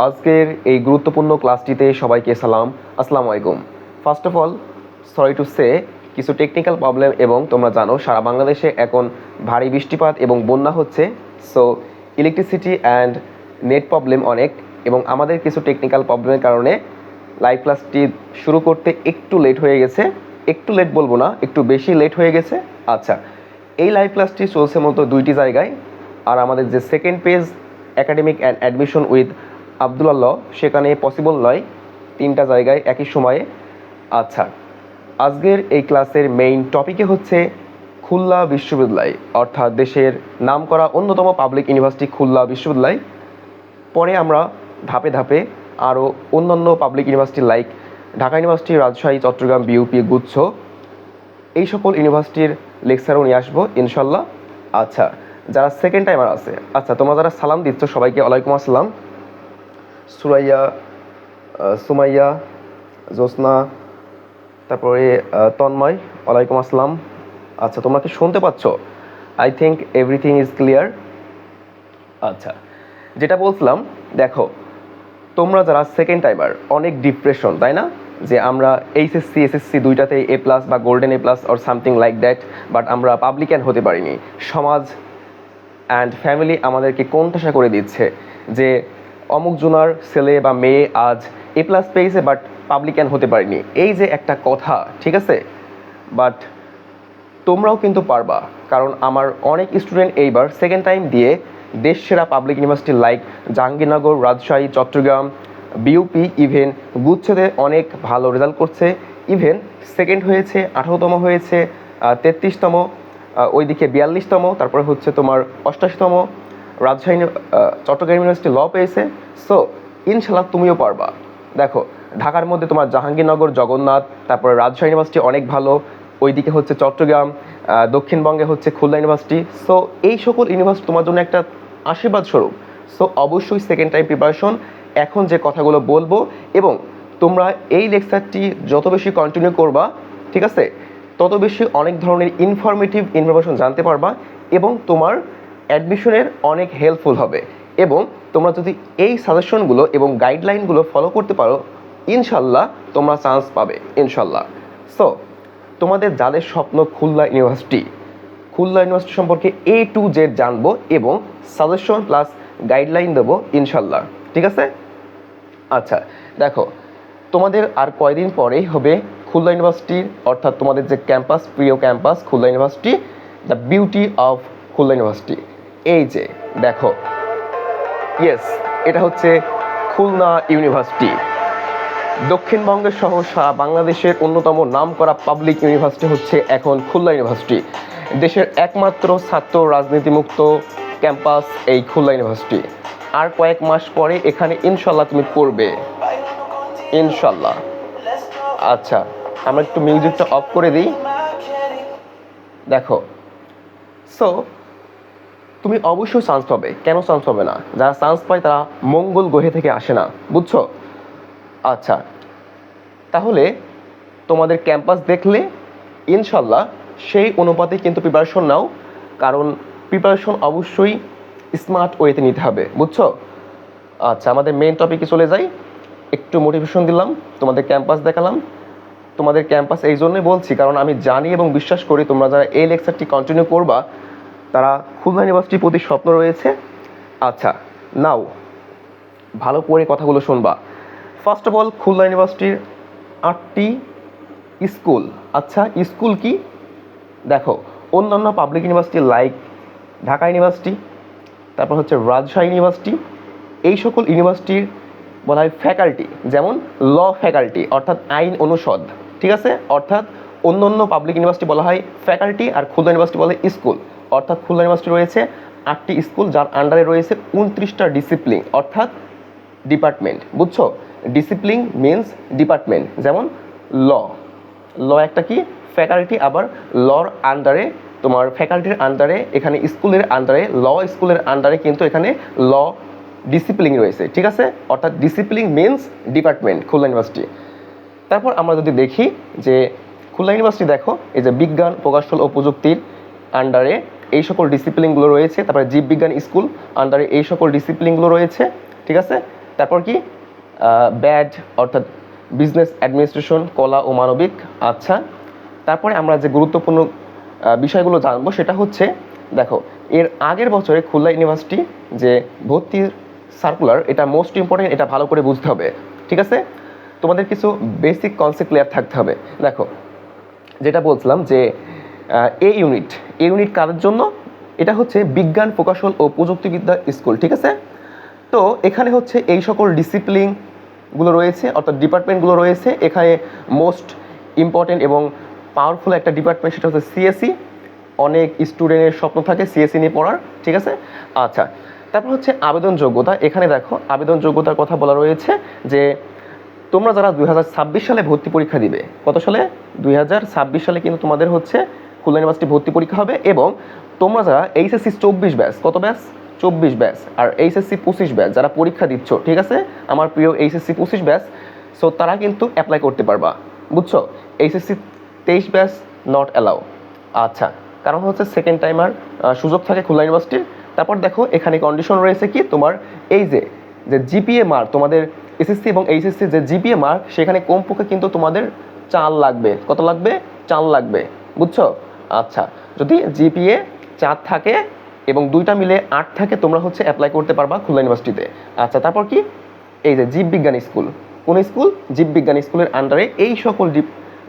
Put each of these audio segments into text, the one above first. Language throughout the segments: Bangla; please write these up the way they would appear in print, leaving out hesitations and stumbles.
আজকের এই গুরুত্বপূর্ণ ক্লাসটিতে সবাইকে সালাম। আসসালামু আলাইকুম। First of all sorry to say কিছু টেকনিক্যাল প্রবলেম, এবং তোমরা জানো সারা বাংলাদেশে এখন ভারী বৃষ্টিপাত এবং বন্যা হচ্ছে। So electricity and net problem অনেক, এবং আমাদের কিছু টেকনিক্যাল প্রবলেমের কারণে লাইভ ক্লাসটি শুরু করতে একটু লেট হয়ে গেছে। একটু লেট বলবো না, একটু বেশি লেট হয়ে গেছে। আচ্ছা, এই লাইভ ক্লাসটি চলছে মতো দুইটি জায়গায়, আর আমাদের যে second page academic and admission with Abdullah, সেখানে পসিবল নয় তিনটা জায়গায় একই সময়ে। আচ্ছা, আজকের এই ক্লাসের মেইন টপিকে হচ্ছে খুলনা বিশ্ববিদ্যালয়, অর্থাৎ দেশের নামকরা অন্যতম পাবলিক ইউনিভার্সিটি খুলনা বিশ্ববিদ্যালয়। পরে আমরা ধাপে ধাপে আরও অন্যান্য public university like Dhaka university, Rajshahi, Chittagong, BUP, গুচ্ছ, এই সকল ইউনিভার্সিটির লেকচারও নিয়ে আসবো ইনশাল্লাহ। আচ্ছা, যারা সেকেন্ড টাইমার আছে, আচ্ছা তোমরা যারা সালাম দিচ্ছ সবাইকে ওয়ালাইকুম আসসালাম। সুরাইয়া, সুমাইয়া, জোসনা, তারপরে তন্ময়, ওয়ালাইকুম আসসালাম। আচ্ছা, তোমরা কি শুনতে পাচ্ছ? I think everything is clear. আচ্ছা, যেটা বলছিলাম, দেখো তোমরা যারা সেকেন্ড টাইমার অনেক ডিপ্রেশন, তাই না? যে আমরা এইচএসসি এসএসসি দুইটাতে এ প্লাস বা golden A plus or something like that, but আমরা পাবলিকান হতে পারিনি। সমাজ অ্যান্ড ফ্যামিলি আমাদেরকে কোণঠাসা করে দিচ্ছে যে অমুক জুনার ছেলে বা মেয়ে আজ এ প্লাস পেয়েছে বাট পাবলিকান হতে পারিনি, এই যে একটা কথা, ঠিক আছে? বাট তোমরাও কিন্তু পারবা, কারণ আমার অনেক স্টুডেন্ট এইবার সেকেন্ড টাইম দিয়ে দেশ সেরা public university like Jahangirnagar, Rajshahi, Chittagong, BUP, even গুচ্ছতে অনেক ভালো রেজাল্ট করছে। ইভেন সেকেন্ড হয়েছে, 18তম হয়েছে, 33তম, ওইদিকে 42তম, তারপরে হচ্ছে তোমার 88তম। রাজশাহী, চট্টগ্রাম ইউনিভার্সিটি ল পেয়েছে। সো ইনশাল্লাহ তুমিও পারবা। দেখো ঢাকার মধ্যে তোমার জাহাঙ্গীরনগর, জগন্নাথ, তারপরে রাজশাহী ইউনিভার্সিটি অনেক ভালো, ওইদিকে হচ্ছে চট্টগ্রাম, দক্ষিণবঙ্গে হচ্ছে খুলনা ইউনিভার্সিটি। সো এই সকল ইউনিভার্সিটি তোমার জন্য একটা আশীর্বাদ স্বরূপ। সো অবশ্যই সেকেন্ড টাইম প্রিপারেশন, এখন যে কথাগুলো বলবো, এবং তোমরা এই লেকচারটি যত বেশি কন্টিনিউ করবা, ঠিক আছে, তত বেশি অনেক ধরনের ইনফরমেটিভ ইনফরমেশন জানতে পারবা, এবং তোমার অ্যাডমিশনের অনেক হেল্পফুল হবে। এবং তোমরা যদি এই সাজেশনগুলো এবং গাইডলাইনগুলো ফলো করতে পারো, ইনশাল্লাহ তোমরা চান্স পাবে ইনশাল্লাহ। সো তোমাদের যাদের স্বপ্ন খুলনা ইউনিভার্সিটি সম্পর্কে A to Z জানবো এবং সাজেশন প্লাস গাইডলাইন দেবো ইনশাল্লাহ, ঠিক আছে? আচ্ছা, দেখো তোমাদের আর কয়দিন পরেই হবে খুলনা ইউনিভার্সিটির, অর্থাৎ তোমাদের যে ক্যাম্পাস, প্রিয় campus Khulna university, the beauty of Khulna university. এই যে দেখো, ইয়েস, এটা হচ্ছে খুলনা ইউনিভার্সিটি, দক্ষিণবঙ্গের সহ সারা বাংলাদেশের অন্যতম নামকরা পাবলিক ইউনিভার্সিটি হচ্ছে এখন খুলনা ইউনিভার্সিটি। দেশের একমাত্র ছাত্র রাজনীতিমুক্ত ক্যাম্পাস এই খুলনা ইউনিভার্সিটি। আর কয়েক মাস পরে এখানে ইনশাল্লাহ তুমি পড়বে ইনশাল্লাহ। আচ্ছা, আমরা একটু মিউজিকটা অফ করে দিই। দেখো, সো তুমি অবশ্যই চান্স পাবে, কেন চান্স পাবে না? যারা চান্স পায় তারা মঙ্গল গ্রহে থেকে আসে না, বুঝছো? আচ্ছা, তাহলে তোমাদের ক্যাম্পাস দেখলে ইনশাল্লাহ সেই অনুপাতে কিন্তু প্রিপারেশন নাও, কারণ প্রিপারেশন অবশ্যই স্মার্ট ওয়েতে নিতে হবে, বুঝছো? আচ্ছা, আমাদের মেইন টপিকে চলে যাই। একটু মোটিভেশন দিলাম, তোমাদের ক্যাম্পাস দেখালাম। তোমাদের ক্যাম্পাস এই জন্যই বলছি কারণ আমি জানি এবং বিশ্বাস করি তোমরা যারা এই লেকচারটি কন্টিনিউ করবা তারা খুলনা ইউনিভার্সিটির প্রতি স্বপ্ন রয়েছে। আচ্ছা, নাও ভালো করে কথাগুলো শুনবা। ফার্স্ট অফ অল, খুলনা ইউনিভার্সিটির 8টি স্কুল। আচ্ছা, স্কুল কি? দেখো, অন্যান্য public university like Dhaka university, তারপর হচ্ছে রাজশাহী ইউনিভার্সিটি, এই সকল ইউনিভার্সিটির বলা হয় ফ্যাকাল্টি, যেমন ল ফ্যাকাল্টি অর্থাৎ আইন অনুষদ, ঠিক আছে? অর্থাৎ অন্য পাবলিক ইউনিভার্সিটি বলা হয় ফ্যাকাল্টি, আর খুলনা ইউনিভার্সিটি বলে স্কুল। অর্থাৎ খুলনা ইউনিভার্সিটি রয়েছে 8টি স্কুল, যার আন্ডারে রয়েছে 29টা ডিসিপ্লিন অর্থাৎ ডিপার্টমেন্ট, বুঝছো? ডিসিপ্লিন মিনস ডিপার্টমেন্ট, যেমন ল একটা কি ফ্যাকাল্টি, আবার লর আন্ডারে তোমার ফ্যাকাল্টির আন্ডারে এখানে স্কুলের আন্ডারে স্কুলের আন্ডারে কিন্তু এখানে ল ডিসিপ্লিন রয়েছে, ঠিক আছে? অর্থাৎ discipline means department Khulna university. তারপর আমরা যদি দেখি যে খুলনা ইউনিভার্সিটি, দেখো এই যে বিজ্ঞান, প্রকৌশল ও প্রযুক্তির আন্ডারে এই সকল ডিসিপ্লিনগুলো রয়েছে। তারপরে জীববিজ্ঞান স্কুল আন্ডারে এই সকল ডিসিপ্লিনগুলো রয়েছে, ঠিক আছে? তারপর কি ব্যাড অর্থাৎ বিজনেস অ্যাডমিনিস্ট্রেশন, কলা ও মানবিক। আচ্ছা, তারপরে আমরা যে গুরুত্বপূর্ণ বিষয়গুলো জানবো সেটা হচ্ছে, দেখো এর আগের বছরে খুলনা ইউনিভার্সিটি যে ভর্তির সার্কুলার, এটা মোস্ট ইম্পর্টেন্ট, এটা ভালো করে বুঝতে হবে। ঠিক আছে, তোমাদের কিছু বেসিক কনসেপ্ট ক্লিয়ার থাকতে হবে। দেখো যেটা বলছিলাম যে এ ইউনিট কাদের জন্য? এটা হচ্ছে বিজ্ঞান, প্রকৌশল ও প্রযুক্তিবিদ্যা স্কুল। ঠিক আছে, তো এখানে হচ্ছে এই সকল ডিসিপ্লিনগুলো রয়েছে অর্থাৎ ডিপার্টমেন্টগুলো রয়েছে। এখানে মোস্ট ইম্পর্টেন্ট এবং পাওয়ারফুল একটা ডিপার্টমেন্ট সেটা হচ্ছে সিএসসি। অনেক স্টুডেন্টের স্বপ্ন থাকে সিএসসি নিয়ে পড়ার। ঠিক আছে, আচ্ছা, তারপর হচ্ছে আবেদন যোগ্যতা। এখানে দেখো আবেদন যোগ্যতার কথা বলা রয়েছে যে তোমরা যারা 2026 সালে ভর্তি পরীক্ষা দিবে, কত সালে? 2026 সালে কিন্তু তোমাদের হচ্ছে খুলনা ইউনিভার্সিটি ভর্তি পরীক্ষা হবে। এবং তোমরা যারা এইচএসসি 24 ব্যাচ, কত ব্যাচ? 24 ব্যাচ, আর এইচএসসি 25 ব্যাচ যারা পরীক্ষা দিচ্ছ, ঠিক আছে আমার প্রিয় এইচএসসি 25 ব্যাচ, সো তারা কিন্তু অ্যাপ্লাই করতে পারবা, বুঝছো? HSC 23 batch not allow. আচ্ছা, কারণ হচ্ছে সেকেন্ড টাইমার সুযোগ থাকে খুলনা ইউনিভার্সিটির। তারপর দেখো এখানে কন্ডিশন রয়েছে কি, তোমার এই যে জিপিএ মার্ক, তোমাদের এসএসসি এবং এইচএসসি যে জিপিএ মার্ক, সেখানে কমপক্ষে কিন্তু তোমাদের 4 লাগবে। কত লাগবে? 4 লাগবে, বুঝছো? আচ্ছা, যদি জিপিএ 4 থাকে এবং দুইটা মিলে 8 থাকে, তোমরা হচ্ছে অ্যাপ্লাই করতে পারবা খুলনা ইউনিভার্সিটিতে। আচ্ছা, তারপর কি, এই যে জীববিজ্ঞান স্কুল, কোন স্কুল? জীববিজ্ঞান স্কুলের আন্ডারে এই সকল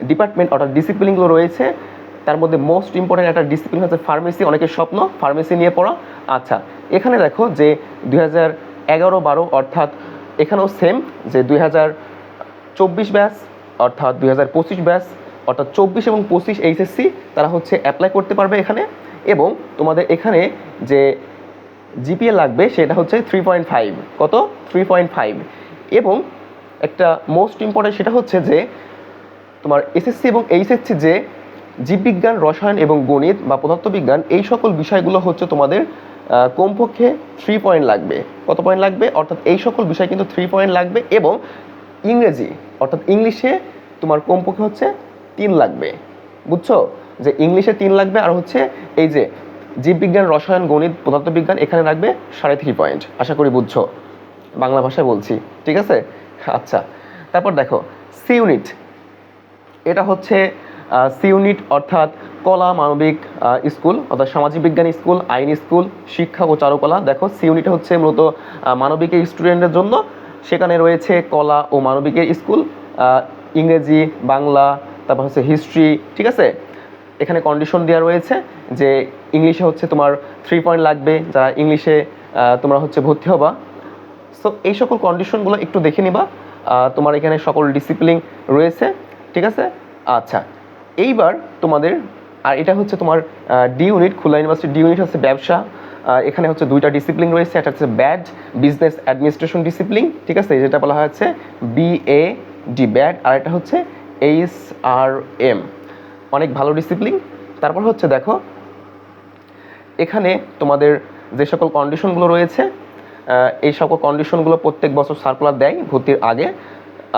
ডিপার্টমেন্ট অর্থাৎ ডিসিপ্লিনগুলো রয়েছে। তার মধ্যে মোস্ট ইম্পর্টেন্ট একটা ডিসিপ্লিন হচ্ছে ফার্মেসি। অনেকের স্বপ্ন ফার্মেসি নিয়ে পড়া। আচ্ছা, এখানে দেখো যে 2011-12 অর্থাৎ এখানেও সেম যে 2024 ব্যাচ অর্থাৎ 2025 ব্যাচ অর্থাৎ 24 এবং 25 এইচএসসি তারা হচ্ছে অ্যাপ্লাই করতে পারবে এখানে। এবং তোমাদের এখানে যে জিপিএ লাগবে সেটা হচ্ছে 3.5। কত? 3.5। এবং একটা মোস্ট ইম্পর্টেন্ট সেটা হচ্ছে যে তোমার এসএসসি এবং এইচএসসি যে জীববিজ্ঞান, রসায়ন এবং গণিত বা পদার্থবিজ্ঞান, এই সকল বিষয়গুলো হচ্ছে তোমাদের কমপক্ষে 3 পয়েন্ট লাগবে। কত পয়েন্ট লাগবে? অর্থাৎ এই সকল বিষয় কিন্তু 3 পয়েন্ট লাগবে। এবং ইংরেজি অর্থাৎ ইংলিশে তোমার কমপক্ষে হচ্ছে 3 লাগবে, বুঝছো? যে ইংলিশে 3 লাগবে, আর হচ্ছে এই যে জীববিজ্ঞান, রসায়ন, গণিত, পদার্থবিজ্ঞান এখানে লাগবে 3.5 পয়েন্ট। আশা করি বুঝছো, বাংলা ভাষায় বলছি। ঠিক আছে, আচ্ছা, তারপর দেখো সি ইউনিট। এটা হচ্ছে সি ইউনিট অর্থাৎ কলা, মানবিক স্কুল অর্থাৎ সামাজিক বিজ্ঞান স্কুল, আইন স্কুল, শিক্ষা ও চারুকলা। দেখো সি ইউনিট হচ্ছে মূলত মানবিকের স্টুডেন্টদের জন্য। সেখানে রয়েছে কলা ও মানবিকের স্কুল, ইংরেজি, বাংলা, তারপর হচ্ছে হিস্ট্রি। ঠিক আছে, এখানে কন্ডিশন দেওয়া রয়েছে যে ইংলিশে হচ্ছে তোমার 3 পয়েন্ট লাগবে যারা ইংলিশে তোমরা হচ্ছে ভর্তি হবা। সো এই সকল কন্ডিশনগুলো একটু দেখে নিবা। তোমার এখানে সকল ডিসিপ্লিন রয়েছে। ঠিক আছে, আচ্ছা, এইবার তোমাদের আর এটা হচ্ছে তোমার D unit. Khulna university de unit হচ্ছে ব্যবসা। এখানে হচ্ছে দুইটা ডিসিপ্লিন রয়েছে, একটা হচ্ছে ব্যাড বিজনেস অ্যাডমিনিস্ট্রেশন ডিসিপ্লিন। ঠিক আছে, যেটা বলা হচ্ছে BAD ব্যাড, আর এটা হচ্ছে HRM, অনেক ভালো ডিসিপ্লিন। তারপর হচ্ছে দেখো এখানে তোমাদের যে সকল কন্ডিশনগুলো রয়েছে, এই সকল কন্ডিশনগুলো প্রত্যেক বছর সার্কুলার দেয় ভর্তির আগে।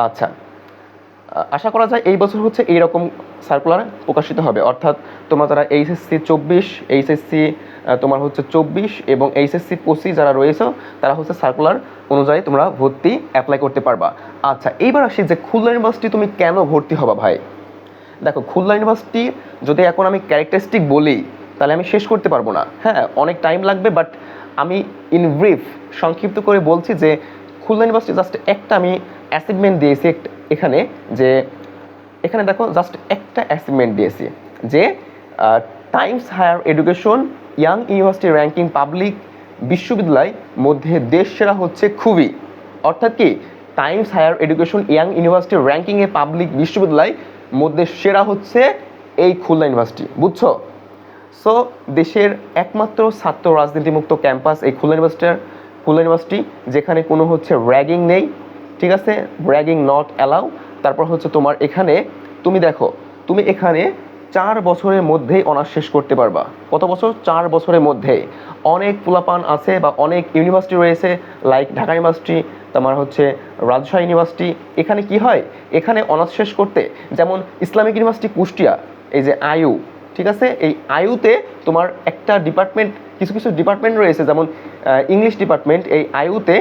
আচ্ছা, আশা করা যায় এই বছর হচ্ছে এইরকম সার্কুলার প্রকাশিত হবে। অর্থাৎ তোমরা যারা এইচএসসি 24, এইচএসসি তোমার হচ্ছে 24 এবং এইচএসসি 25 যারা রয়েছে, তারা হচ্ছে সার্কুলার অনুযায়ী তোমরা ভর্তি অ্যাপ্লাই করতে পারবা। আচ্ছা, এইবার আসি যে খুলনা ইউনিভার্সিটি তুমি কেন ভর্তি হবা ভাই। দেখো খুলনা ইউনিভার্সিটি যদি এখন আমি ক্যারেক্টারিস্টিক বলি তাহলে আমি শেষ করতে পারবো না। হ্যাঁ, অনেক টাইম লাগবে, বাট আমি ইন ব্রিফ সংক্ষিপ্ত করে বলছি যে খুলনা ইউনিভার্সিটি জাস্ট একটা আমি অ্যাচিভমেন্ট দিয়েছি এখানে, যে এখানে দেখো জাস্ট একটা অ্যাচিভমেন্ট দিয়েছি যে Times Higher Education Young University ranking public বিশ্ববিদ্যালয় মধ্যে দেশ সেরা হচ্ছে খুবই। অর্থাৎ কি, Times Higher Education Young University র্যাঙ্কিংয়ে পাবলিক বিশ্ববিদ্যালয় মধ্যে সেরা হচ্ছে এই খুলনা ইউনিভার্সিটি, বুঝছো? সো দেশের একমাত্র ছাত্র রাজনীতিমুক্ত ক্যাম্পাস এই খুলনা ইউনিভার্সিটি, যেখানে কোনো হচ্ছে র্যাগিং নেই। ঠিক আছে, র্যাগিং নট অ্যালাউ। তারপর হচ্ছে তোমার এখানে তুমি দেখো, তুমি এখানে 4 বছরের মধ্যেই অনার্স শেষ করতে পারবা। কত বছর? 4 বছরের মধ্যে। অনেক পোলাপান আছে বা অনেক ইউনিভার্সিটি রয়েছে, লাইক ঢাকা ইউনিভার্সিটি, তোমার হচ্ছে রাজশাহী ইউনিভার্সিটি। এখানে কি হয়, এখানে অনার্স শেষ করতে, যেমন ইসলামিক ইউনিভার্সিটি কুষ্টিয়া, এই যে আইইউ, ঠিক আছে, এই আইইউতে তোমার একটা ডিপার্টমেন্ট, কিছু ডিপার্টমেন্ট রয়েছে যেমন ইংলিশ ডিপার্টমেন্ট, এই আইইউতে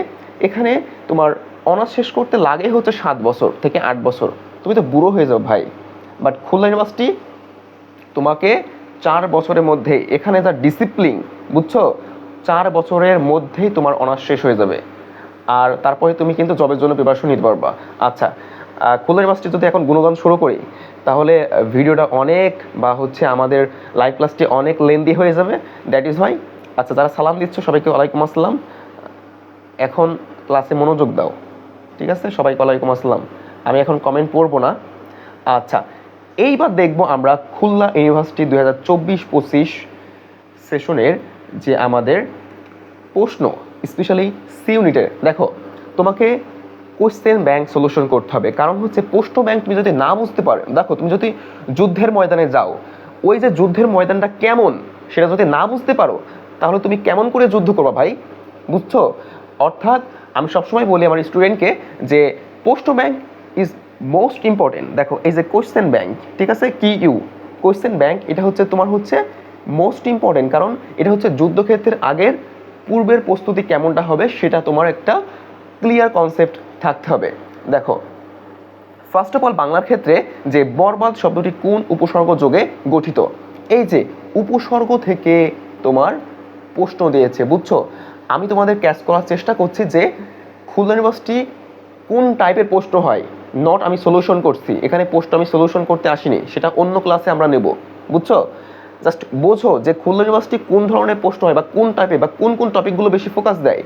এখানে তোমার অনার্স শেষ করতে লাগে হচ্ছে 7 বছর থেকে 8 বছর, তুমি তো বুড়ো হয়ে যাও ভাই। বাট খুলনা ইউনিভার্সিটি তোমাকে 4 বছরের মধ্যে, এখানে যা ডিসিপ্লিন বুঝছো, 4 বছরের মধ্যেই তোমার অনার্স শেষ হয়ে যাবে, আর তারপরে তুমি কিন্তু জবের জন্য প্রিপারেশন নিতে পারবা। আচ্ছা, খুলনা ইউনিভার্সিটি যদি এখন গুণগান শুরু করি তাহলে ভিডিওটা অনেক বা হচ্ছে আমাদের লাইভ ক্লাসটি অনেক লেন্দি হয়ে যাবে, দ্যাট ইজ হোয়াই। আচ্ছা, যারা সালাম দিচ্ছ সবাইকে ওয়ালাইকুম আসসালাম, এখন ক্লাসে মনোযোগ দাও, ঠিক আছে? সবাইকে ওয়ালাইকুম আসসালাম। আমি এখন কমেন্ট পড়বো না। আচ্ছা, এইবার দেখব আমরা খুলনা ইউনিভার্সিটি 2024-25 সেশনের যে আমাদের প্রশ্ন, স্পেশালি সি ইউনিটের। দেখো, তোমাকে কোশ্চেন ব্যাংক সলিউশন করতে হবে, কারণ হচ্ছে প্রশ্ন ব্যাংক তুমি যদি না বুঝতে পারো, দেখো তুমি যদি যুদ্ধের ময়দানে যাও, ওই যে যুদ্ধের ময়দানটা কেমন সেটা যদি না বুঝতে পারো তাহলে তুমি কেমন করে যুদ্ধ করবা ভাই, বুঝছো? অর্থাৎ আমি সবসময় বলি আমার স্টুডেন্টকে যে প্রশ্ন ব্যাংক ইজ মোস্ট ইম্পর্টেন্ট। দেখো এই যে কোশ্চেন ব্যাংক, ঠিক আছে, কি ইউ কোশ্চেন ব্যাংক, এটা হচ্ছে তোমার হচ্ছে মোস্ট ইম্পর্টেন্ট, কারণ এটা হচ্ছে যুদ্ধক্ষেত্রের আগের পূর্বের প্রস্তুতি কেমনটা হবে সেটা তোমার একটা ক্লিয়ার কনসেপ্ট থাকতে হবে। দেখো, ফার্স্ট অফ অল বাংলার ক্ষেত্রে যে বরবাদ শব্দটি কোন উপসর্গ যোগে গঠিত, এই যে উপসর্গ থেকে তোমার প্রশ্ন দিয়েছে, বুঝছো? আমি তোমাদের ক্যাচ করার চেষ্টা করছি যে খুলনা ইউনিভার্সিটি কোন টাইপের প্রশ্ন হয়, নট আমি সলিউশন করছি, এখানে প্রশ্ন আমি সলিউশন করতে আসিনি, সেটা অন্য ক্লাসে আমরা নেব, বুঝছো? জাস্ট বোঝো যে খুলনা ইউনিভার্সিটি কোন ধরনের প্রশ্ন হয় বা কোন টাইপের বা কোন কোন টপিকগুলো বেশি ফোকাস দেয়।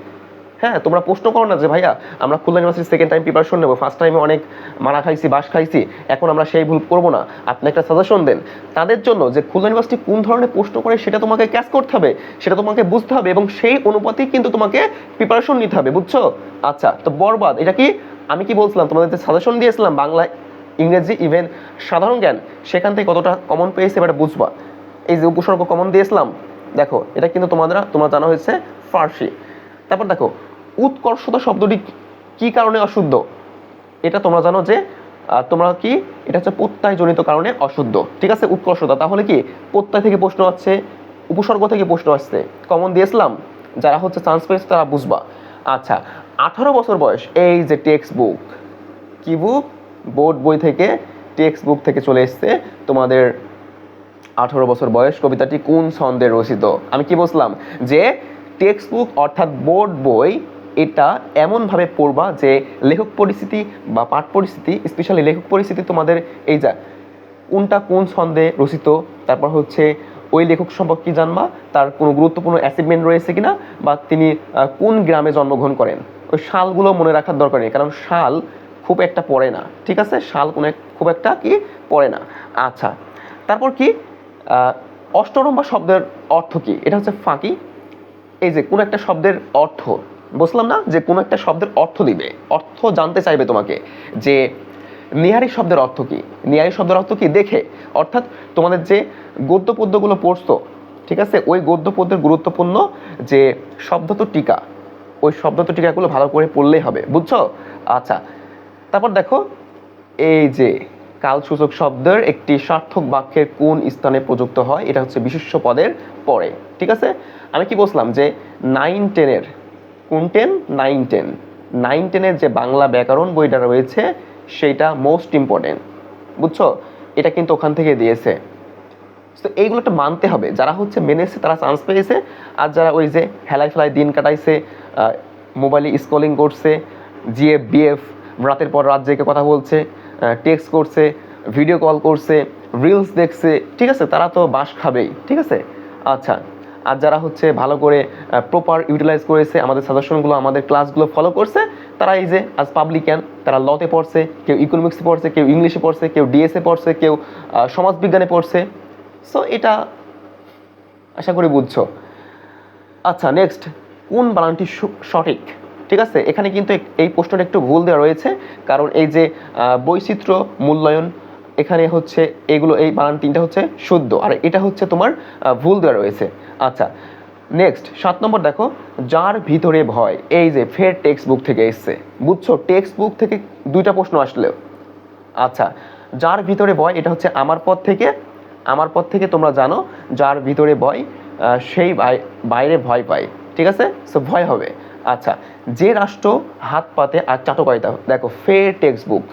হ্যাঁ, তোমরা প্রশ্ন করো না যে ভাইয়া আমরা Khulna university second time preparation নেবো, ফার্স্ট টাইমে অনেক মারা খাইছি, বাস খাইছি, এখন আমরা সেই ভুল করবো না, আপনি একটা সাজেশন দেন। তাদের জন্য যে খুলনা ইউনিভার্সিটি কোন ধরনের প্রশ্ন করে সেটা তোমাকে ক্যাচ করতে হবে, সেটা তোমাকে বুঝতে হবে এবং সেই অনুপাতেই কিন্তু তোমাকে প্রিপারেশন নিতে হবে, বুঝছো? আচ্ছা, তো বরবাদ এটা কি, আমি কি বলছিলাম তোমাদের যে সাজেশন দিয়েছিলাম বাংলা, ইংরেজি, ইভেন সাধারণ জ্ঞান, সেখান থেকে কতটা কমন পেয়েছে এবার বুঝবা। এই যে উপসর্গ কমন দিয়েছিলাম, দেখো এটা কিন্তু তোমরা জানা হয়েছে ফার্সি। তারপর দেখো, উৎকর্ষতা শব্দটি কি কারণে অশুদ্ধ, এটা তোমরা জানো যে তোমরা কি, এটা হচ্ছে প্রত্যয়জনিত কারণে অশুদ্ধ, ঠিক আছে? উৎকর্ষতা, তাহলে কি প্রত্যয় থেকে প্রশ্ন আসছে, উপসর্গ থেকে প্রশ্ন আসছে, কমন দিয়েছিলাম, যারা হচ্ছে চান্স পেয়েছে তারা বুঝবা। আচ্ছা, 18 বছর বয়স, এই যে টেক্সট বুক, কি বুক, বোর্ড বই থেকে, টেক্সট বুক থেকে চলে এসছে তোমাদের 18 বছর বয়স কবিতাটি কোন ছন্দে রচিত। আমি কি বলছিলাম যে টেক্সট বুক অর্থাৎ বোর্ড বই, এটা এমনভাবে পড়বা যে লেখক পরিস্থিতি বা পাঠ পরিস্থিতি, স্পেশালি লেখক পরিস্থিতি তোমাদের এই যা কোনটা কোন ছন্দে রচিত, তারপর হচ্ছে ওই লেখক সম্পর্কে কি জানবা, তার কোনো গুরুত্বপূর্ণ অ্যাচিভমেন্ট রয়েছে কিনা, বা তিনি কোন গ্রামে জন্মগ্রহণ করেন, ওই সালগুলো মনে রাখার দরকার নেই, কারণ সাল খুব একটা পড়ে না, ঠিক আছে? সাল খুব একটা কি পড়ে না। আচ্ছা, তারপর কি অষ্টরম্ভা শব্দের অর্থ কি, এটা হচ্ছে ফাঁকি। এই যে কোনো একটা শব্দের অর্থ, বুঝলাম না, যে কোনো একটা শব্দের অর্থ দিবে, অর্থ জানতে চাইবে তোমাকে যে নিহারি শব্দের অর্থ কি, নিহারি শব্দের অর্থ কি দেখে, অর্থাৎ তোমাদের যে গদ্য পদ্যগুলো পড়ছো, ঠিক আছে, ওই গদ্য পদ্যের গুরুত্বপূর্ণ যে শব্দত টিকা, ওই শব্দত টিকাগুলো ভালো করে পড়লেই হবে, বুঝছো? আচ্ছা, তারপর দেখো, এই যে কালসূচক শব্দের একটি সার্থক বাক্যের কোন স্থানে প্রযুক্ত হয়, এটা হচ্ছে বিশেষ্য পদের পরে, ঠিক আছে? আমি কি বলছিলাম যে 9-10-এর কোন 10, 9-10, 9-10-এর যে বাংলা ব্যাকরণ বইটা রয়েছে সেইটা মোস্ট ইম্পর্টেন্ট, বুঝছো? এটা কিন্তু ওখান থেকে দিয়েছে, তো এইগুলো একটা মানতে হবে, যারা হচ্ছে মেনেছে তারা চান্স পেয়েছে, আর যারা ওই যে হেলাই ফেলায় দিন কাটাইছে, মোবাইলে স্ক্রলিং করছে, জিএফ বিএফ রাতের পর রাত জেগে কথা বলছে, টেক্সট করছে, ভিডিও কল করছে, রিলস দেখছে, ঠিক আছে, তারা তো বাস খাবেই, ঠিক আছে? আচ্ছা, আর যারা হচ্ছে ভালো করে প্রপার ইউটিলাইজ করেছে আমাদের সাজেশনগুলো, আমাদের ক্লাসগুলো ফলো করছে, তারা এই যে আজ পাবলিকান, তারা লতে পড়ছে, কেউ ইকোনমিক্সে পড়ছে, কেউ ইংলিশে পড়ছে, কেউ ডিএসএ পড়ছে, কেউ সমাজবিজ্ঞানে পড়ছে। সো এটা আশা করি বুঝছো। আচ্ছা, নেক্সট, কোন বানানটি সঠিক, ঠিক আছে? এখানে কিন্তু এই প্রশ্নটা একটু ভুল দেওয়া রয়েছে, কারণ এই যে বৈচিত্র্য মূল্যায়ন, এখানে হচ্ছে এগুলো, এই বানান তিনটা হচ্ছে শুদ্ধ, আর এটা হচ্ছে তোমার ভুল দেওয়া রয়েছে। আচ্ছা, নেক্সট 7 নম্বর দেখো, যার ভিতরে ভয়, এই যে ফের টেক্সট বুক থেকে এসছে, বুঝছো? টেক্সট বুক থেকে দুইটা প্রশ্ন আসলেও। আচ্ছা, যার ভিতরে ভয়, এটা হচ্ছে আমার পথ থেকে তোমরা জানো, যার ভিতরে ভয় সেই বাইরে ভয় পায়, ঠিক আছে? সো ভয় হবে। আচ্ছা, যে রাষ্ট্র হাত পাতে আর চাটুকারিতা, দেখো ফের টেক্সট বুক,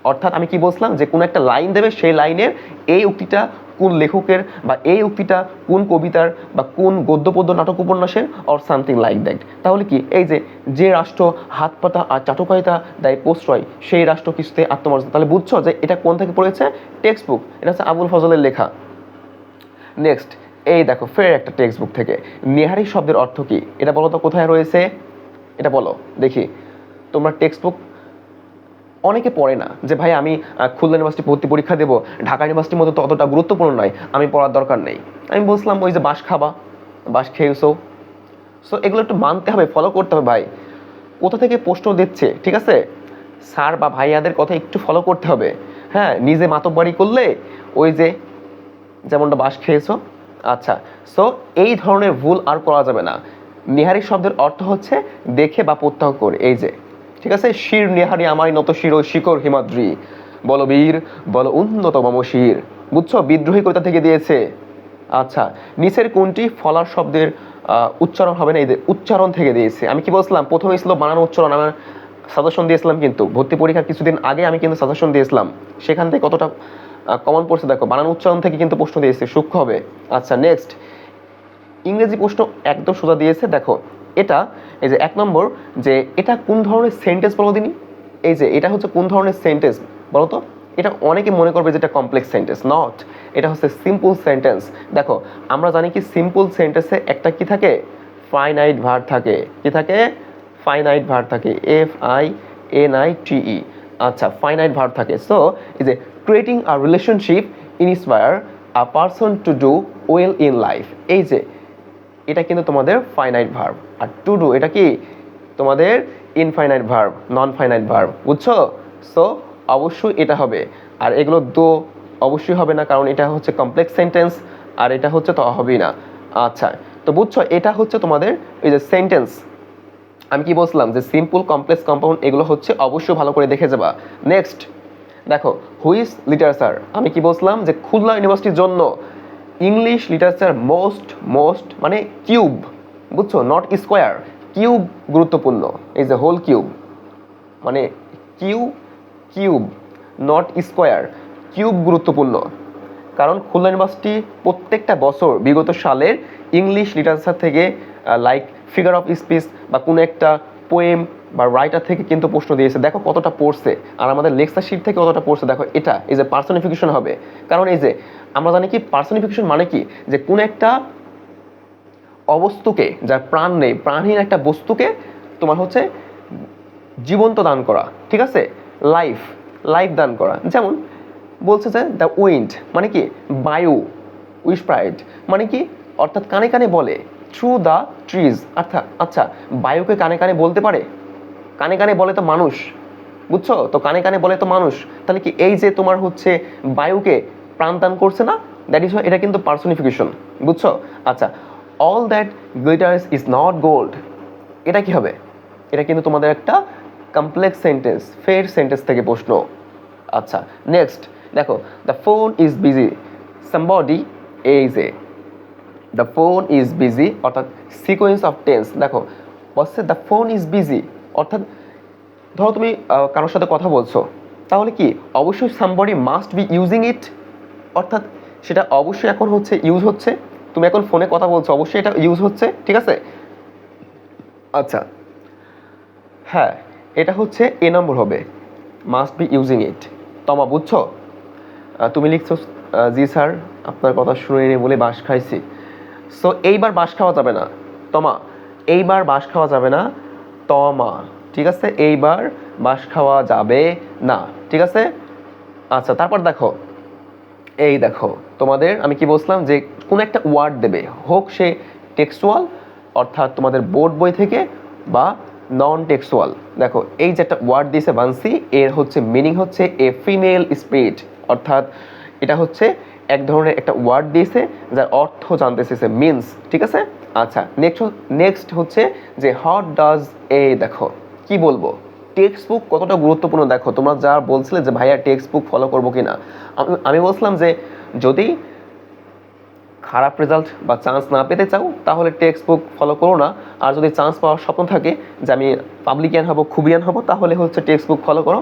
অর্থাৎ আমি কি বলছিলাম যে কোনো একটা লাইন দেবে, সেই লাইনের এই উক্তিটা কোন লেখকের বা এই উক্তিটা কোন কবিতার বা কোন গদ্য পদ্য নাটক উপন্যাসের অর সামথিং লাইক দ্যাট। তাহলে কি এই যে রাষ্ট্র হাত পাতা আর চাটুকারিতা দেয় প্রশ্রয়, সেই রাষ্ট্র কিছুতে আত্মমর্যাদা। তাহলে বুঝছো যে এটা কোন থেকে পড়েছে? টেক্সট বুক, এটা হচ্ছে আবুল ফজলের লেখা। নেক্সট, এই দেখো ফের একটা টেক্সট বুক থেকে, নেহারি শব্দের অর্থ কি? এটা বলো তো কোথায় রয়েছে, এটা বলো দেখি। তোমরা টেক্সট বুক অনেকে পড়ে না যে ভাই আমি খুলনা ইউনিভার্সিটি ভর্তি পরীক্ষা দেবো, ঢাকা ইউনিভার্সিটির মতো তো অতটা গুরুত্বপূর্ণ নয়, আমি পড়ার দরকার নেই। আমি বলছিলাম ওই যে বাঁশ খাবা, বাঁশ খেয়েছো, সো এগুলো একটু মানতে হবে, ফলো করতে হবে ভাই। কোথা থেকে প্রশ্ন দিচ্ছে, ঠিক আছে, স্যার বা ভাইয়াদের কথা একটু ফলো করতে হবে। হ্যাঁ, নিজে মাতব্বাড়ি করলে ওই যে যেমনটা বাঁশ খেয়েছো। আচ্ছা, সো এই ধরনের ভুল আর করা যাবে না। নেহারি শব্দের অর্থ হচ্ছে দেখে বা প্রত্যহ করে, এই যে, ঠিক আছে, শির নেহারি আমায় নত শির শিকর হিমাদ্রি, বলো বীর বলো উন্নত মম শির। বুঝছো, বিদ্রোহী কবিতা থেকে দিয়েছে। আচ্ছা, নিচের কোনটি ফলার শব্দের উচ্চারণ হবে না? এই যে উচ্চারণ থেকে দিয়েছে। আমি কি বলছিলাম প্রথমে ছিল বানানো উচ্চারণ, আমার সাজেশন দিয়েছিলাম, কিন্তু ভর্তি পরীক্ষার কিছুদিন আগে আমি কিন্তু সাজেশন দিয়েছিলাম, সেখান থেকে কতটা কমন পড়ছে দেখো, বানান উচ্চারণ থেকে কিন্তু প্রশ্ন দিয়েছে, সূক্ষ্ম হবে। আচ্ছা, নেক্সট, ইংরেজি প্রশ্ন একদম সোজা দিয়েছে। দেখো এটা, এই যে 1 নম্বর, যে এটা কোন ধরনের সেন্টেন্স বলো দিনি। এই যে এটা হচ্ছে কোন ধরনের সেন্টেন্স বলো তো। এটা অনেকে মনে করবে যে এটা কমপ্লেক্স সেন্টেন্স, নট, এটা হচ্ছে সিম্পল সেন্টেন্স। দেখো আমরা জানি কি সিম্পল সেন্টেন্সে একটা কি থাকে, ফাইনাইট ভার্ব থাকে। কি থাকে? ফাইনাইট ভার্ব থাকে, FINITE। আচ্ছা, ফাইনাইট ভার্ব থাকে। সো এই যে creating a relationship inspire a person to do well in life, এই যে এটা কিন্তু তোমাদের ফাইনাইট ভার্ব। আর টু ডু এটা কি তোমাদের infinite verb, non finite verb. বুঝছো? সো অবশ্যই এটা হবে। আর এগুলো দো অবশ্যই হবে না, কারণ এটা হচ্ছে কমপ্লেক্স সেন্টেন্স, আর এটা হচ্ছে তো হবেই না। আচ্ছা, তো বুঝছো, এটা হচ্ছে তোমাদের এই যে সেন্টেন্স। আমি কি বলছিলাম যে সিম্পল, কমপ্লেক্স, কম্পাউন্ড এগুলো হচ্ছে অবশ্যই ভালো করে দেখে যাবা। নেক্সট দেখো, হুইচ লিটারেচার, আমি কি বলছিলাম যে খুলনা ইউনিভার্সিটির জন্য ইংলিশ লিটারেচার মোস্ট মানে কিউব, বুঝছো, নট স্কোয়ার, কিউব গুরুত্বপূর্ণ। এই যে হোল কিউব মানে কিউব নট স্কোয়ার, কিউব গুরুত্বপূর্ণ। কারণ খুলনা ইউনিভার্সিটি প্রত্যেকটা বছর বিগত সালের ইংলিশ লিটারেচার থেকে লাইক ফিগার অফ স্পিচ বা কোনো একটা পোয়েম বা রাইটার থেকে কিন্তু প্রশ্ন দিয়েছে। দেখো কতটা পড়ছে, আর আমাদের লেকচার শিট থেকে কতটা পড়ছে। দেখো এটা এই যে পার্সনিফিকেশন হবে, কারণ এই যে আমরা জানি কি পার্সনিফিকেশন মানে কি, যে কোন একটা অবস্তুকে, যার প্রাণ নেই, প্রাণহীন একটা বস্তুকে তোমার হচ্ছে জীবন্ত দান করা, ঠিক আছে, লাইফ দান করা। যেমন বলছে যে দ্য উইন্ড মানে কি বায়ু, উইসপ্রাইড মানে কি, অর্থাৎ কানে কানে বলে, থ্রু দ্য ট্রিজ। অর্থাৎ আচ্ছা, বায়ুকে কানে কানে বলতে পারে? কানে কানে বলে তো মানুষ, বুঝছো তো, কানে কানে বলে তো মানুষ। তাহলে কি এই যে তোমার হচ্ছে বায়ুকে প্রাণদান করছে না, দ্যাট ইজ, এটা কিন্তু পার্সনিফিকেশন, বুঝছো। আচ্ছা, all that glitters is not gold, এটা কি হবে? এটা কিন্তু তোমাদের একটা কমপ্লেক্স সেন্টেন্স, ফের সেন্টেন্স থেকে প্রশ্ন। আচ্ছা, নেক্সট দেখো, the phone is busy somebody, এই যে দ্য ফোন ইজ বিজি, অর্থাৎ সিকোয়েন্স অফ টেন্স। দেখো বলছে দ্য ফোন ইজ বিজি, অর্থাৎ ধরো তুমি কারোর সাথে কথা বলছো, তাহলে কি অবশ্যই somebody must be using it, অর্থাৎ সেটা অবশ্যই এখন হচ্ছে ইউজ হচ্ছে। তুমি এখন ফোনে কথা বলছো, অবশ্যই এটা ইউজ হচ্ছে, ঠিক আছে। আচ্ছা, হ্যাঁ, এটা হচ্ছে এ নম্বর হবে, মাস্ট বি ইউজিং ইট। তমা বুঝছো? তুমি লিখছো জি স্যার, আপনার কথা শুনে বলে বাঁশ খাইছি। সো এইবার বাঁশ খাওয়া যাবে না তমা, এইবার বাঁশ খাওয়া যাবে না তমা, ঠিক আছে, এইবার বাঁশ খাওয়া যাবে না, ঠিক আছে। আচ্ছা, তারপর দেখো, এই দেখো তোমাদের আমি কি বলছিলাম যে কোন একটা ওয়ার্ড দেবে, হোক সে টেক্সচুয়াল অর্থাৎ তোমাদের বোর্ড বই থেকে বা নন টেক্সচুয়াল। দেখো এই যে একটা ওয়ার্ড দিয়েছে বানসি, এর হচ্ছে মিনিং হচ্ছে এ ফিমেল স্পিরিট, অর্থাৎ এটা হচ্ছে এক ধরনের একটা ওয়ার্ড দিয়েছে যার অর্থ জানতে চেয়েছে, মিনস, ঠিক আছে। আচ্ছা, নেক্সট হচ্ছে যে হোয়াট ডাজ এ, দেখো কি বলবো, টেক্সট বুক কতটা গুরুত্বপূর্ণ। দেখো তোমরা যা বলছিলে যে ভাইয়া টেক্সট বুক ফলো করবো কিনা, আমি বলছিলাম যে যদি খারাপ রেজাল্ট বা চান্স না পেতে চাও তাহলে টেক্সট বুক ফলো করো না। আর যদি চান্স পাওয়ার স্বপ্ন থাকে যে আমি পাবলিকিয়ান হব, খুবিয়ান হব, তাহলে হচ্ছে টেক্সট বুক ফলো করো।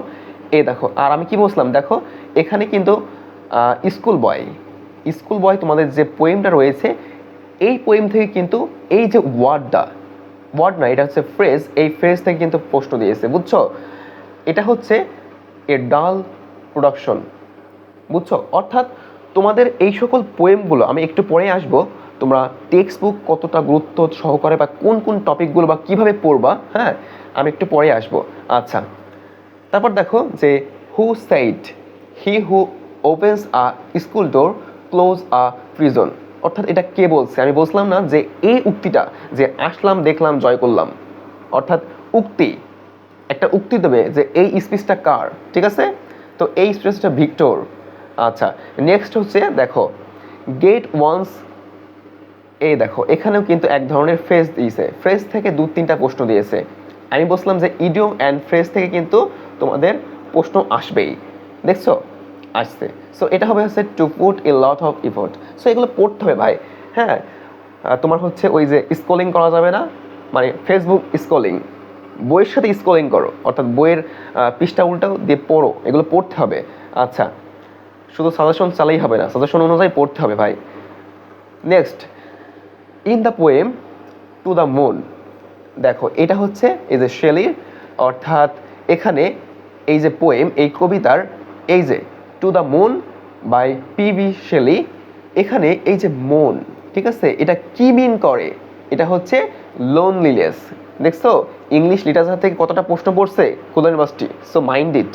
এই দেখো, আর আমি কি বলছিলাম, দেখো এখানে কিন্তু স্কুল বয় তোমাদের যে পোয়েমটা রয়েছে, এই পোয়েম থেকে কিন্তু এই যে ওয়ার্ড না, এটা হচ্ছে ফ্রেজ, এই ফ্রেজ থেকে কিন্তু প্রশ্ন দিয়েছে, বুঝছো? এটা হচ্ছে এ ডাল প্রোডাকশন, বুঝছো? অর্থাৎ তোমাদের এই সকল পোয়েমগুলো আমি একটু পরে আসবো, তোমরা টেক্সট বুক কতটা গুরুত্ব সহকারে বা কোন কোন টপিকগুলো বা কীভাবে পড়বা, হ্যাঁ, আমি একটু পরে আসবো। আচ্ছা, তারপর দেখো যে হু সাইড হি হু ওপেন্স আ স্কুল ডোর ক্লোজ আ প্রিজন, অর্থাৎ এটা কে বলছে? আমি বলছিলাম না যে এই উক্তিটা, যে আসলাম দেখলাম জয় করলাম, অর্থাৎ উক্তি, একটা উক্তি দেবে যে এই স্পিচটা কার, ঠিক আছে? তো এই স্পিচটা ভিক্টর। আচ্ছা, নেক্সট হচ্ছে দেখো গেট ওয়ান্স, এই দেখো এখানেও কিন্তু এক ধরনের ফ্রেজ দিয়েছে, ফ্রেজ থেকে 2-3টা প্রশ্ন দিয়েছে। আমি বলছিলাম যে ইডিয়ম অ্যান্ড ফ্রেজ থেকে কিন্তু তোমাদের প্রশ্ন আসবেই, দেখছো আসছে। সো এটা হবে হচ্ছে to put a lot of effort. So এগুলো পড়তে হবে ভাই, হ্যাঁ। তোমার হচ্ছে ওই যে স্ক্রলিং করা যাবে না, মানে ফেসবুক স্ক্রলিং, বইয়ের সাথে স্ক্রলিং করো, অর্থাৎ বইয়ের পৃষ্ঠা উল্টাও দিয়ে পড়ো, এগুলো পড়তে হবে। আচ্ছা, শুধু সাজেশন চালেই হবে না, সাজেশন অনুযায়ী পড়তে হবে ভাই। Next, in the poem two the moon, দেখো এটা হচ্ছে এই যে শেলির, অর্থাৎ এখানে এই যে পোয়েম, এই কবিতার এই যে to the moon by PB. Shelley, এখানে এই যে মন, ঠিক আছে, এটা কি মিন করে? এটা হচ্ছে লোনলিনেস। দেখছো ইংলিশ লিটারেচার থেকে কতটা প্রশ্ন পড়ছে Khulna university, so mind it,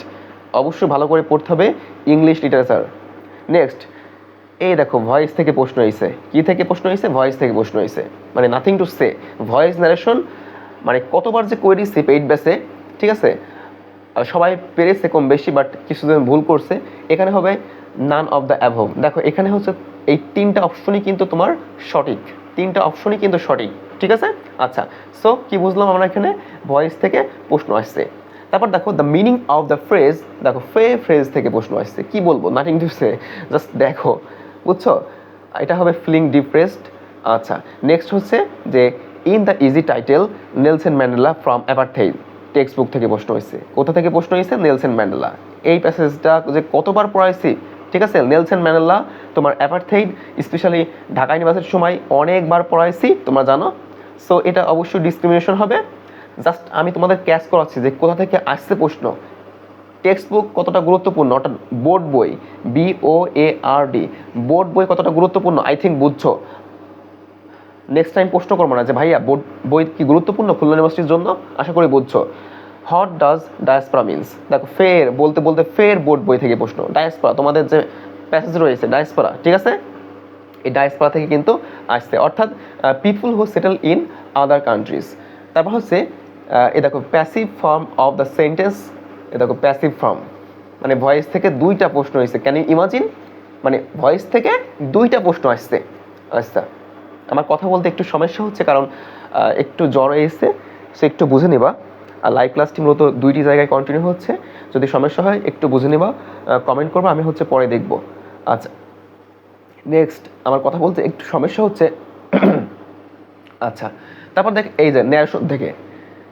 অবশ্যই ভালো করে পড়তে হবে ইংলিশ লিটারেচার। নেক্সট, এই দেখো ভয়েস থেকে প্রশ্ন হয়েছে, কি থেকে প্রশ্ন হয়েছে? ভয়েস থেকে প্রশ্ন হয়েছে, মানে nothing to say, voice narration, মানে কতবার যে করে দিচ্ছে পেইড বেসে, ঠিক আছে, আর সবাই পেরেছে কম বেশি, বাট কিছুদিন ভুল করছে। এখানে হবে নান অফ দ্য অ্যাভভ। দেখো এখানে হচ্ছে এই 3টা অপশনই কিন্তু তোমার সঠিক, 3টা অপশনই কিন্তু সঠিক, ঠিক আছে। আচ্ছা, সো কি বুঝলাম আমরা? এখানে ভয়েস থেকে প্রশ্ন আসছে। তারপর দেখো the meaning of the phrase, দেখো ফ্রেজ থেকে প্রশ্ন আসছে, কি বলবো? নাথিং টু সে, জাস্ট দেখো, বুঝছো? এটা হবে ফিলিং ডিপ্রেসড। আচ্ছা, নেক্সট হচ্ছে যে in the easy title Nelson Mandela from apartheid, textbook থেকে প্রশ্ন হয়েছে। কোথা থেকে প্রশ্ন হয়েছে? Nelson Mandela. এই প্যাসেজটা যে কতবার পড়াইছি, ঠিক আছে, নেলসন ম্যান্ডেলা তোমার অ্যাপারথেইড, স্পেশালি ঢাকা ইউনিভার্সিটির সময় অনেকবার পড়াইছি, তোমরা জানো। সো এটা অবশ্যই ডিসক্রিমিনেশন হবে। জাস্ট আমি তোমাদের ক্যাচ করাচ্ছি যে কোথা থেকে আসছে প্রশ্ন, টেক্সট বুক কতটা গুরুত্বপূর্ণ, অর্থাৎ বোর্ড বই, BOARD, বোর্ড বই কতটা গুরুত্বপূর্ণ, আই থিঙ্ক বুঝছো। নেক্সট টাইম প্রশ্ন করবো না যে ভাইয়া বোর্ড বই কি গুরুত্বপূর্ণ খুলনা ইউনিভার্সিটির জন্য, আশা করি বুঝছো। হোয়াট ডাজ ডায়াসপোরা মিনস, দেখো ফের বলতে বলতে ফের বোর্ড বই থেকে প্রশ্ন, ডায়াসপোরা তোমাদের যে প্যাসেজ রয়েছে ডায়াসপোরা, ঠিক আছে, এই ডায়াসপোরা থেকে কিন্তু আসছে, অর্থাৎ people who settle in other countries. তারপর হচ্ছে এ দেখো passive form of the sentence, এ দেখো প্যাসিভ ফর্ম, মানে ভয়েস থেকে 2টা প্রশ্ন হয়েছে, ক্যান ইউ ইমাজিন, মানে ভয়েস থেকে 2টা প্রশ্ন আসছে। আচ্ছা, আমার কথা বলতে একটু সমস্যা হচ্ছে, কারণ একটু জ্বর এসেছে, সে একটু বুঝে নেবা। আর লাইভ ক্লাসটি মূলত 2টি জায়গায় কন্টিনিউ হচ্ছে, যদি সমস্যা হয় একটু বুঝে নেবা, কমেন্ট করবা, আমি হচ্ছে পরে দেখব। আচ্ছা, নেক্সট, আমার কথা বলতে একটু সমস্যা হচ্ছে। আচ্ছা, তারপর দেখ এই যে ন্যারেশন থেকে,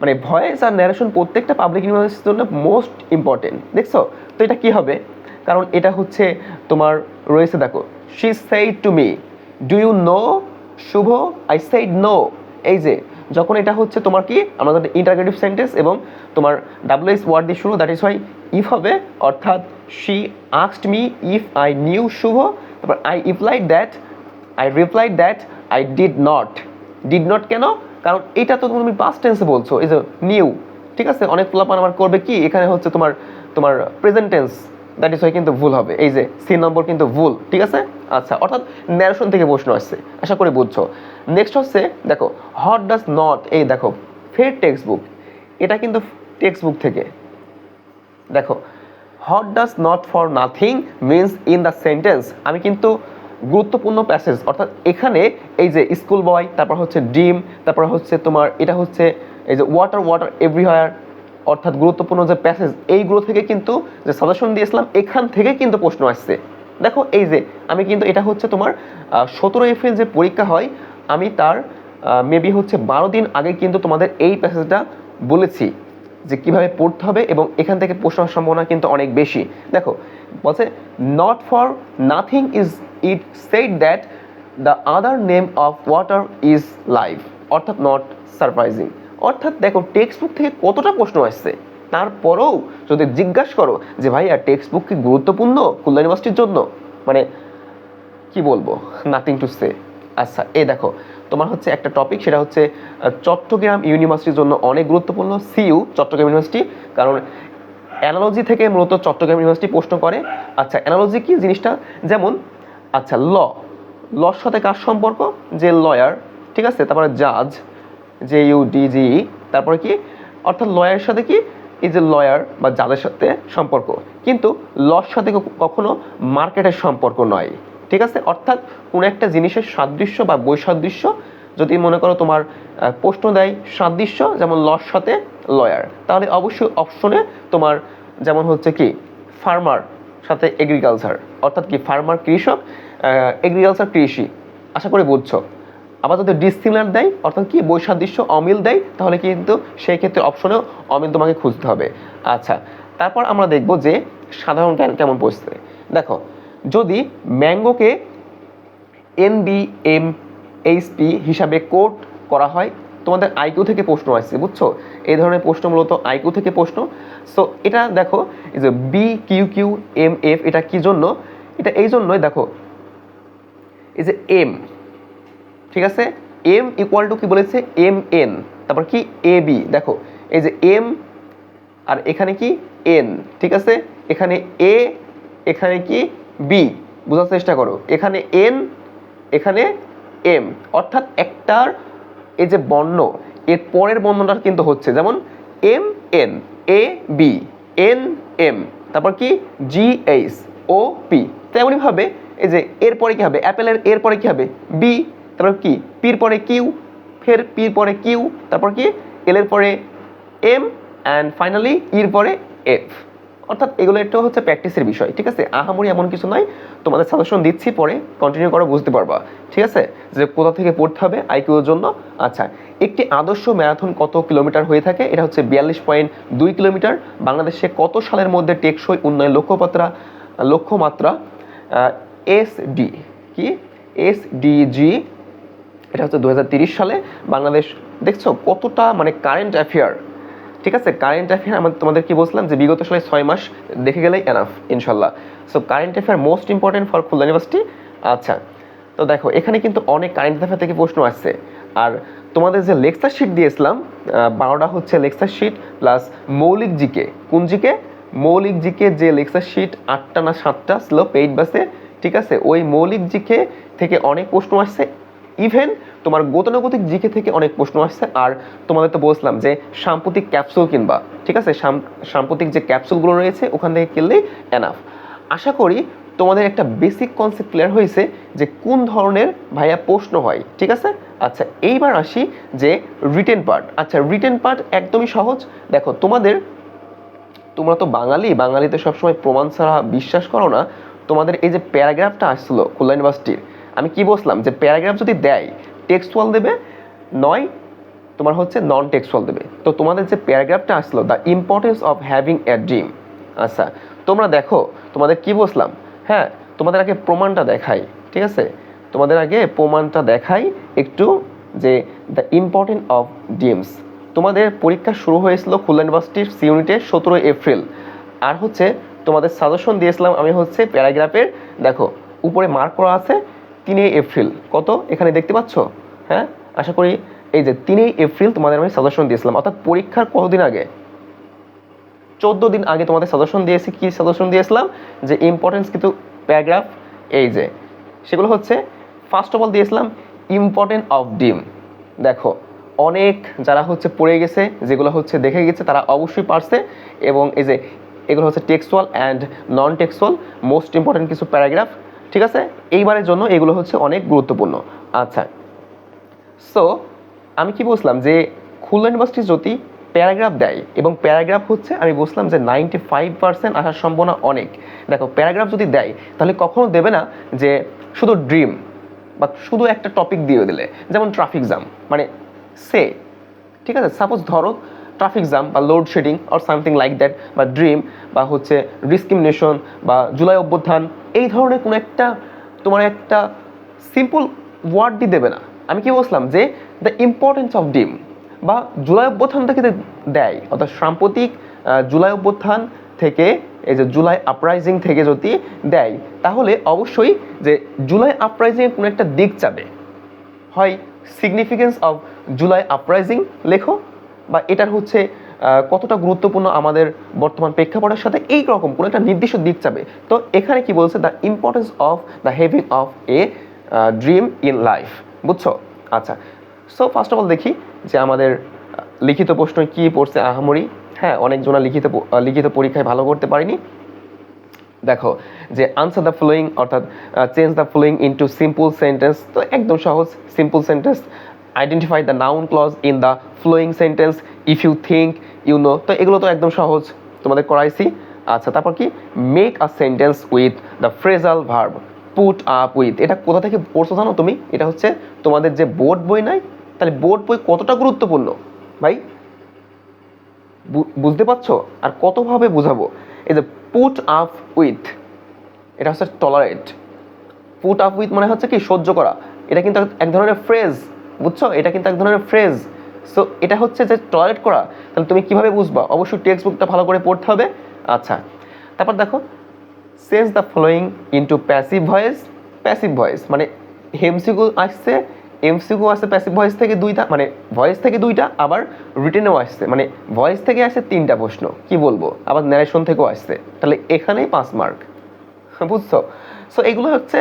মানে ভয়েস আর ন্যারেশন প্রত্যেকটা পাবলিক ইউনিভার্সিটির জন্য মোস্ট ইম্পর্টেন্ট, দেখছো? তো এটা কি হবে? কারণ এটা হচ্ছে তোমার রয়েছে, দেখো she said to me, do you know Shubho, I said no. এই যে যখন এটা হচ্ছে তোমার কি, আমাদের ইন্টারগেটিভ সেন্টেন্স এবং তোমার WH ওয়ার্ড দিয়ে শুরু, দ্যাট ইজ ওয়াই ইফ হবে, অর্থাৎ she asked me if I knew Shubho, তারপর I replied that I did not কেন? কারণ এটা তো তুমি পাস্ট টেন্সে বলছো, এই যে নিউ, ঠিক আছে, অনেক পোলাপান আমার করবে কি, এখানে হচ্ছে তোমার present tense, that is Y কিন্তু ভুল হবে, এই যে সি নম্বর কিন্তু ভুল, ঠিক আছে। আচ্ছা, অর্থাৎ ন্যারেশন থেকে প্রশ্ন আসছে, আশা করি বুঝছো। নেক্সট হচ্ছে দেখো হোয়াট ডাজ নট, এই দেখো ফের টেক্সট বুক, এটা কিন্তু টেক্সট বুক থেকে, দেখো what does not for nothing means in the sentence, আমি কিন্তু গুরুত্বপূর্ণ প্যাসেজ, অর্থাৎ এখানে এই যে স্কুল বয়, তারপর হচ্ছে ডিম, তারপর হচ্ছে তোমার এটা হচ্ছে এই যে ওয়াটার এভরিহোয়ার, অর্থাৎ গুরুত্বপূর্ণ যে প্যাসেজ, এইগুলো থেকে কিন্তু যে সাজেশন দিয়েছিলাম এখান থেকে কিন্তু প্রশ্ন আসছে, দেখো এই যে আমি কিন্তু এটা হচ্ছে তোমার 17 এপ্রিল যে পরীক্ষা হয় আমি তার মেবি হচ্ছে 12 দিন আগে কিন্তু তোমাদের এই প্যাসেজটা বলেছি যে কিভাবে পড়তে হবে এবং এখান থেকে প্রশ্ন হওয়ার সম্ভাবনা কিন্তু অনেক বেশি। দেখো বলছে not for nothing is it said that the other name of water is life, অর্থাৎ নট সারপ্রাইজিং। অর্থাৎ দেখো টেক্সট বুক থেকে কতটা প্রশ্ন আসছে, তারপরেও যদি জিজ্ঞাসা করো যে ভাইয়া টেক্সট বুক কি গুরুত্বপূর্ণ খুলনা ইউনিভার্সিটির জন্য, মানে কি বলবো, নাথিং টু সে। আচ্ছা এই দেখো তোমার হচ্ছে একটা টপিক, সেটা হচ্ছে চট্টগ্রাম ইউনিভার্সিটির জন্য অনেক গুরুত্বপূর্ণ, সিইউ চট্টগ্রাম ইউনিভার্সিটি, কারণ অ্যানালজি থেকে মূলত চট্টগ্রাম ইউনিভার্সিটি প্রশ্ন করে। আচ্ছা অ্যানালজি কি জিনিসটা, যেমন আচ্ছা লর সাথে কার সম্পর্ক, যে লয়ার, ঠিক আছে, তারপরে জাজ, জে ইউ ডি জি, তারপরে কি অর্থাৎ লয়ারের সাথে কি এই যে লয়ার বা জাজের সাথে সম্পর্ক, কিন্তু লর সাথে কখনো মার্কেটের সম্পর্ক নয়, ঠিক আছে। অর্থাৎ কোনো একটা জিনিসের সাদৃশ্য বা বৈসাদৃশ্য যদি মনে করো তোমার প্রশ্ন দেয় সাদৃশ্য, যেমন লর সাথে লয়ার, তাহলে অবশ্যই অপশনে তোমার যেমন হচ্ছে কি ফার্মার সাথে এগ্রিকালচার, অর্থাৎ কি ফার্মার কৃষক, এগ্রিকালচার কৃষি, আশা করি বুঝছো। আবার যদি ডিসিমিলার দেয় অর্থাৎ কি বৈসাদৃশ্য অমিল দেয়, তাহলে কিন্তু সেই ক্ষেত্রে অপশনেও অমিল তোমাকে খুঁজতে হবে। আচ্ছা তারপর আমরা দেখব যে সাধারণ জ্ঞান কেমন পড়ছে। দেখো যদি ম্যাঙ্গোকে NBMHP হিসাবে কোড করা হয়, তোমাদের আইকিউ থেকে প্রশ্ন আসছে, বুঝছো, এই ধরনের প্রশ্ন মূলত আইকিউ থেকে প্রশ্ন। সো এটা দেখো এই যে BQQMF এটা কি জন্য, এটা এই জন্যই দেখো এই যে এম, ঠিক আছে, এম ইকুয়াল টু কি বলেছে MN, তারপর কি AB, দেখো এই যে এম আর এখানে কি N, ঠিক আছে, এখানে A, এখানে কি B, বোঝার চেষ্টা করো, এখানে N, এখানে M, অর্থাৎ একটার এই যে বর্ণ এর পরের বর্ণটা কিন্তু হচ্ছে যেমন MN, AB, NM, তারপর কি GHOP, তেমনি ভাবে এই যে এরপরে কি হবে, অ্যাপেলের এরপরে কি হবে B, তারপর কি পির পরে কিউ, ফের পির পরে কিউ, তারপর কি এল এর পরে এম, অ্যান্ড ফাইনালি ইর পরে এফ। অর্থাৎ এগুলো একটু হচ্ছে প্র্যাকটিসের বিষয়, ঠিক আছে, আহামরি এমন কিছু নয়, তোমাদের সাজেশন দিচ্ছি, পরে কন্টিনিউ করো, বুঝতে পারবা, ঠিক আছে, যে কোথা থেকে পড়তে হবে আইকিউর জন্য। আচ্ছা একটি আদর্শ ম্যারাথন কত কিলোমিটার হয়ে থাকে, এটা হচ্ছে 42.2 কিলোমিটার। বাংলাদেশে কত সালের মধ্যে টেকসই উন্নয়ন লক্ষ্যমাত্রা এসডি কি এসডিজি, এটা হচ্ছে 2030 সালে বাংলাদেশ, দেখছো কতটা মানে কারেন্ট অ্যাফেয়ার, ঠিক আছে, কারেন্ট অ্যাফেয়ার আমরা তোমাদের কি বলছিলাম যে বিগত সালে 6 মাস দেখে গেলেই এনাফ ইনশাল্লাহ। So current affair most important for Khulna university. আচ্ছা তো দেখো এখানে কিন্তু অনেক কারেন্ট অ্যাফেয়ার থেকে প্রশ্ন আসছে, আর তোমাদের যে লেকচার শিট দিয়েছিলাম 12টা হচ্ছে লেকচার শিট প্লাস মৌলিক জিকে, কোন জিকে, মৌলিক জিকে যে লেকচার শিট 8টা না 7টা ছিল পেইড বাসে, ঠিক আছে, ওই মৌলিক জিকে থেকে অনেক প্রশ্ন আসছে, ইভেন তোমার গতানুগতিক জিকে থেকে অনেক প্রশ্ন আসছে। আর তোমাদের তো বলছিলাম যে সাম্প্রতিক ক্যাপসুল কিনবা, ঠিক আছে, সাম্প্রতিক যে ক্যাপসুলগুলো রয়েছে ওখান থেকে কিনলেই এনাফ। আশা করি তোমাদের একটা বেসিক কনসেপ্ট ক্লিয়ার হয়েছে যে কোন ধরনের ভাইয়া প্রশ্ন হয়, ঠিক আছে। আচ্ছা এইবার আসি যে রিটেন পার্ট। আচ্ছা রিটেন পার্ট একদমই সহজ। দেখো তোমরা তো বাঙালিতে সবসময় প্রমাণ ছাড়া বিশ্বাস করো না। তোমাদের এই যে প্যারাগ্রাফটা আসছিল খুলনা ইউনিভার্সিটির, আমি কি বলছিলাম যে প্যারাগ্রাফ যদি দেয় টেক্সচুয়াল দেবে, নয় তোমার হচ্ছে নন টেক্সচুয়াল দেবে। তো তোমাদের যে প্যারাগ্রাফটা আসলো the importance of having a dream, আচ্ছা তোমরা দেখো তোমাদের কি বলছিলাম, হ্যাঁ তোমাদের আগে প্রমাণটা দেখাই, ঠিক আছে, তোমাদের আগে প্রমাণটা দেখাই একটু, যে দ্য ইম্পর্টেন্স অফ ড্রিমস। তোমাদের পরীক্ষা শুরু হয়েছিল খুলনা ইউনিভার্সিটির সি ইউনিটে 17 এপ্রিল, আর হচ্ছে তোমাদের সাজেশন দিয়েছিলাম আমি হচ্ছে প্যারাগ্রাফের, দেখো উপরে মার্ক করা আছে 3 এপ্রিল, কত এখানে দেখতে পাচ্ছ, হ্যাঁ আশা করি এই যে 3 এপ্রিল তোমাদের আমি সাজেশন দিয়েছিলাম, অর্থাৎ পরীক্ষার কতদিন আগে, 14 দিন আগে তোমাদের সাজেশন দিয়েছি। কি সাজেশন দিয়েছিলাম, যে ইম্পর্টেন্স কিন্তু প্যারাগ্রাফ, এই যে সেগুলো হচ্ছে ফার্স্ট অফ অল দিয়েছিলাম ইম্পর্টেন্ট অফ ডিম। দেখো অনেক যারা হচ্ছে পড়ে গেছে, যেগুলো হচ্ছে দেখে গেছে তারা অবশ্যই পারছে, এবং এই যে এগুলো হচ্ছে textual and non textual most important কিছু প্যারাগ্রাফ, ঠিক আছে, এইবারের জন্য এগুলো হচ্ছে অনেক গুরুত্বপূর্ণ। আচ্ছা সো আমি কি বলছিলাম যে খুলনা ইউনিভার্সিটি যদি প্যারাগ্রাফ দেয় এবং প্যারাগ্রাফ হচ্ছে আমি বুঝলাম যে 95% আসার সম্ভাবনা অনেক। দেখো প্যারাগ্রাফ যদি দেয় তাহলে কখনো দেবে না যে শুধু ড্রিম বা শুধু একটা টপিক দিয়ে দিলে, যেমন ট্রাফিক জ্যাম মানে সে, ঠিক আছে, সাপোজ ধরো ট্রাফিক জ্যাম বা load shedding or something like that, বা ড্রিম বা হচ্ছে ডিসক্রিমিনেশন বা জুলাই অভ্যুত্থান, এই ধরনের কোনো একটা তোমার একটা সিম্পল ওয়ার্ড দিয়ে দেবে না। আমি কি বলছিলাম যে দ্য ইম্পর্টেন্স অফ ড্রিম বা জুলাই অভ্যুত্থান থেকে দেয়, অর্থাৎ সাম্প্রতিক জুলাই অভ্যুত্থান থেকে, এই যে জুলাই আপরাইজিং থেকে যদি দেয় তাহলে অবশ্যই যে জুলাই আপরাইজিংয়ের কোনো একটা দিক চাবে, হয় সিগনিফিকেন্স অফ জুলাই আপরাইজিং লেখো, বা এটার হচ্ছে কতটা গুরুত্বপূর্ণ আমাদের বর্তমান প্রেক্ষাপটের সাথে, এই রকম কোনো একটা নির্দিষ্ট দিক চাবে। তো এখানে কি বলছে, the importance of the having of a dream in life, বুঝছো? আচ্ছা, সো ফার্স্ট অফ অল দেখি যে আমাদের লিখিত প্রশ্ন কি পড়ছে আহামরি। হ্যাঁ, অনেকজনা লিখিত পরীক্ষায় ভালো করতে পারিনি। দেখো যে আনসার দ্য ফলোয়িং, অর্থাৎ change the following into simple sentence, তো একদম সহজ simple sentence. Identify the noun clause in the following sentence if you think you know, তো এগুলো তো একদম সহজ তোমাদের করাইছি। আচ্ছা, তারপর কি, make a sentence with the phrasal verb put up with, এটা কোথা থেকে পড়ছো জানো তুমি? এটা হচ্ছে তোমাদের যে বোর্ড বই নাই, তাহলে বোর্ড বই কতটা গুরুত্বপূর্ণ ভাই, বুঝতে পারছো? আর কতভাবে বুঝাবো, এই যে পুট আপ উইথ, এটা হচ্ছে টলারেট। পুট আপ উইথ মানে হচ্ছে কি সহ্য করা, এটা কিন্তু এক ধরনের ফ্রেজ, বুঝছো? এটা কিন্তু এক ধরনের ফ্রেজ। সো এটা হচ্ছে যে টলারেট করা, তাহলে তুমি কিভাবে বুঝবা? অবশ্যই টেক্সট বুকটা ভালো করে পড়তে হবে। আচ্ছা, তারপর দেখো change the following into passive voice. Passive voice মানে এমসিকিউ আসছে, এমসিকিউ আসছে প্যাসিভ ভয়েস থেকে দুইটা, মানে ভয়েস থেকে দুইটা, আবার রিটেনেও আসছে, মানে ভয়েস থেকে আসছে 3টা প্রশ্ন, কি বলবো, আবার ন্যারেশন থেকেও আসছে, তাহলে এখানেই 5 মার্ক, বুঝছো? সো এগুলো হচ্ছে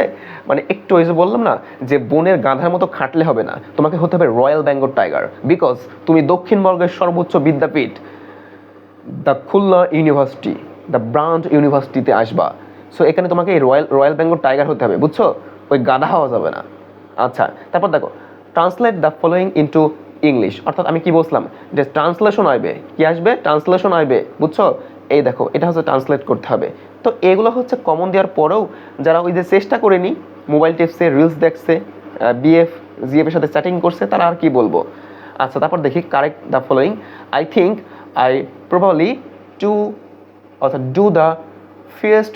মানে একটু ওই যে বললাম না যে বনের গাধার মতো খাটলে হবে না, তোমাকে হতে হবে রয়্যাল বেঙ্গল টাইগার, বিকজ তুমি দক্ষিণবঙ্গের সর্বোচ্চ বিদ্যাপীঠ the Khulna university, the branch ইউনিভার্সিটিতে আসবা। সো এখানে তোমাকে এই রয়্যাল বেঙ্গল টাইগার হতে হবে, বুঝছো? ওই গাধা হওয়া যাবে না। আচ্ছা, তারপর দেখো translate the following into English, অর্থাৎ আমি কি বলছিলাম যে ট্রান্সলেশন আসবে, কি আসবে? ট্রান্সলেশন আসবে, বুঝছো? এই দেখো এটা হচ্ছে ট্রান্সলেট করতে হবে। তো এগুলো হচ্ছে কমন দেওয়ার পরেও যারা ওই যে চেষ্টা করেনি, মোবাইল টিপসে, রিলস দেখছে, বিএফ জিএফ এর সাথে চ্যাটিং করছে, তারা আর কি বলবো। আচ্ছা, তারপর দেখি correct the following, I think I probably to, অর্থাৎ do the first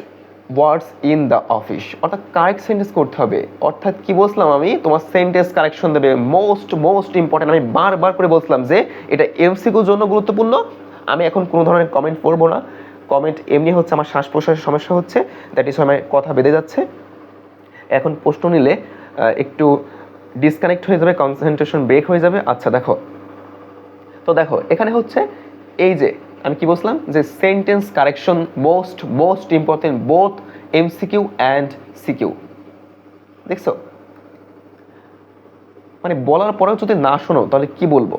words in the office, অর্থাৎ কারেক্ট সেন্টেন্স করতে হবে। অর্থাৎ কি বলছিলাম আমি, তোমার সেন্টেন্স কারেকশন দেবে, মোস্ট ইম্পর্টেন্ট। আমি বারবার করে বলছিলাম যে এটা এমসিকিউর জন্য গুরুত্বপূর্ণ। আমি এখন কোনো ধরনের কমেন্ট পড়বো না, কমেন্ট এমনি হচ্ছে আমার শ্বাস প্রশ্বাসের সমস্যা হচ্ছে, দ্যাট ইজ আমার কথা বেঁধে যাচ্ছে। এখন প্রশ্ন নিলে একটু ডিসকানেক্ট হয়ে যাবে, কনসেন্ট্রেশন ব্রেক হয়ে যাবে। আচ্ছা দেখো, তো দেখো এখানে হচ্ছে এই যে আমি কি বলছিলাম যে sentence correction most important both MCQ and CQ. দেখছো, মানে বলার পরেও যদি না শোনো তাহলে কি বলবো?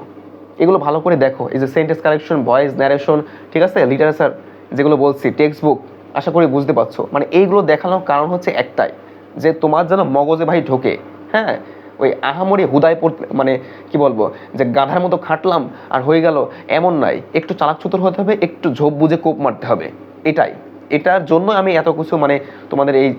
এগুলো ভালো করে দেখো, এই যে সেন্টেন্স কারেকশন, ভয়েস ন্যারেশন, ঠিক আছে, লিটারেচার যেগুলো বলছি, টেক্সট বুক, আশা করি বুঝতে পারছো। মানে এইগুলো দেখানোর কারণ হচ্ছে একটাই, যে তোমার যেন মগজে ভাই ঢোকে। হ্যাঁ, ওই আহামরি হুদায় পড়তে, মানে কি বলবো, যে গাধার মতো খাটলাম আর হয়ে গেল এমন নাই, একটু চালাক চতুর হতে হবে, একটু ঝোপ বুঝে কোপ মারতে হবে। এটার জন্য আমি এত কিছু মানে তোমাদের এই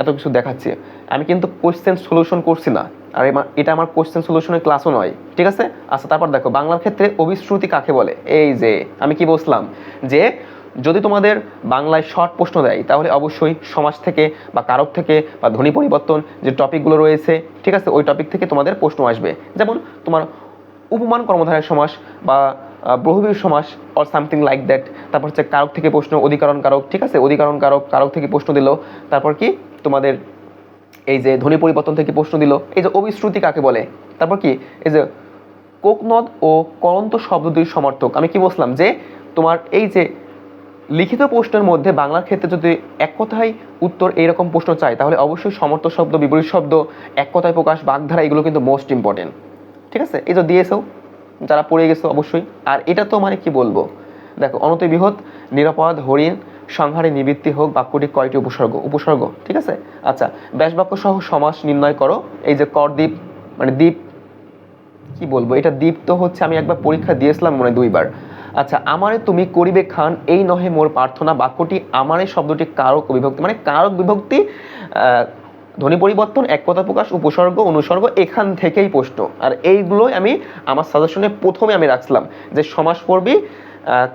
এত কিছু দেখাচ্ছি। আমি কিন্তু কোশ্চেন সলিউশন করছি না, আর এটা আমার কোশ্চেন সলিউশনের ক্লাসও নয়, ঠিক আছে? আচ্ছা, তারপর দেখো বাংলার ক্ষেত্রে অভিশ্রুতি কাকে বলে। এই যে আমি কি বলছিলাম যে যদি তোমাদের বাংলায় শর্ট প্রশ্ন দেয় তাহলে অবশ্যই সমাস থেকে বা কারক থেকে বা ধ্বনি পরিবর্তন যে টপিকগুলো রয়েছে, ঠিক আছে, ওই টপিক থেকে তোমাদের প্রশ্ন আসবে। যেমন তোমার উপমান কর্মধারয় সমাস বা বহুব্রীহি সমাস অর সামথিং লাইক দ্যাট। তারপর হচ্ছে কারক থেকে প্রশ্ন, অধিকরণ কারক, ঠিক আছে, অধিকরণ কারক, কারক থেকে প্রশ্ন দিল। তারপর কি তোমাদের এই যে ধ্বনি পরিবর্তন থেকে প্রশ্ন দিল, এই যে অভিশ্রুতি কাকে বলে। তারপর কি এই যে কোকনদ ও করন্ত শব্দ দুই সমর্থক। আমি কি বলছিলাম যে তোমার এই যে লিখিত প্রশ্নের মধ্যে বাংলার ক্ষেত্রে যদি এক কথায় উত্তর এইরকম প্রশ্ন চাই তাহলে অবশ্যই সমর্থক শব্দ, বিপরীত শব্দ, এক কথায় প্রকাশ, বাগধারা, এগুলো কিন্তু মোস্ট ইম্পর্টেন্ট, ঠিক আছে? এই যে দিয়েছেও, যারা পড়ে গেছো অবশ্যই। আর এটা তো মানে কি বলবো, দেখো অনতি বৃহৎ নিরাপদ হরিণ সংহারে নিবৃত্তি হোক বাক্যটি কয়টি উপসর্গ, ঠিক আছে? আচ্ছা, ব্যাসবাক্য সহ সমাস নির্ণয় করো। এই যে করদ্বীপ মানে দ্বীপ, কি বলবো, এটা দ্বীপ তো হচ্ছে আমি একবার পরীক্ষা দিয়েছিলাম মনে 2বার। আচ্ছা, আমারে তুমি করিবে খান এই নহে মোর প্রার্থনা, বাক্যটি আমারে শব্দটি কারক বিভক্তি, মানে কারক বিভক্তি, ধ্বনি পরিবর্তন, এক কথা প্রকাশ, উপসর্গ, অনুসর্গ, এখান থেকেই প্রশ্ন। আর এইগুলোই আমি আমার সাজেশনে প্রথমে আমি রাখছিলাম যে সমাস পড়বি,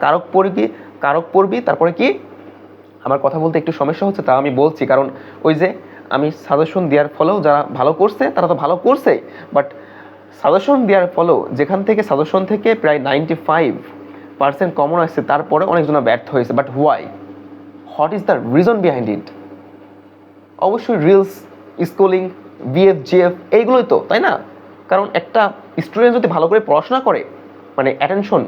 কারক পড়বি, তারপরে কি আমার কথা বলতে একটু সমস্যা হচ্ছে, তা আমি বলছি কারণ ওই যে আমি সাজেশন দেওয়ার ফলেও যারা ভালো করছে তারা তো ভালো করছে, বাট সাজেশন দেওয়ার ফলেও যেখান থেকে সাজেশন থেকে প্রায় 95% কমন আসছে, তারপরে অনেকজন ব্যর্থ হয়েছে। But what is the reason behind it? অবশ্যই রিলস, স্ক্রলিং, বিএফ এইগুলোই তো, তাই না? কারণ একটা স্টুডেন্ট যদি ভালো করে পড়াশোনা করে, মানে অ্যাটেনশন,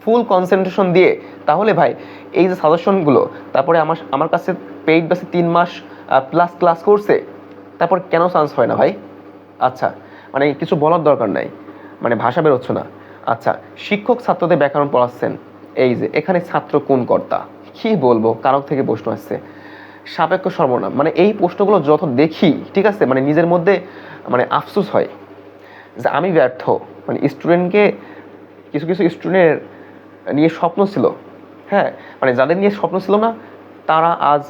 ফুল কনসেন্ট্রেশন দিয়ে, তাহলে ভাই এই যে সাজেশনগুলো, তারপরে আমার কাছে পেইড বেসে 3 মাস প্লাস ক্লাস করছে, তারপর কেন চান্স হয় না ভাই? আচ্ছা, মানে কিছু বলার দরকার নাই, মানে ভাষা বেরোচ্ছে না। আচ্ছা, শিক্ষক ছাত্রদের ব্যাকরণ পড়াচ্ছেন, এই যে এখানে ছাত্র কোন কর্তা, কি বলবো, কারক থেকে প্রশ্ন আসছে, সাপেক্ষ সর্বনাম, মানে এই প্রশ্নগুলো যত দেখি, ঠিক আছে, মানে নিজের মধ্যে মানে আফসোস হয় যে আমি ব্যর্থ। মানে স্টুডেন্টকে কিছু স্টুডেন্টের নিয়ে স্বপ্ন ছিল, হ্যাঁ, মানে যাদের নিয়ে স্বপ্ন ছিল না, তারা আজ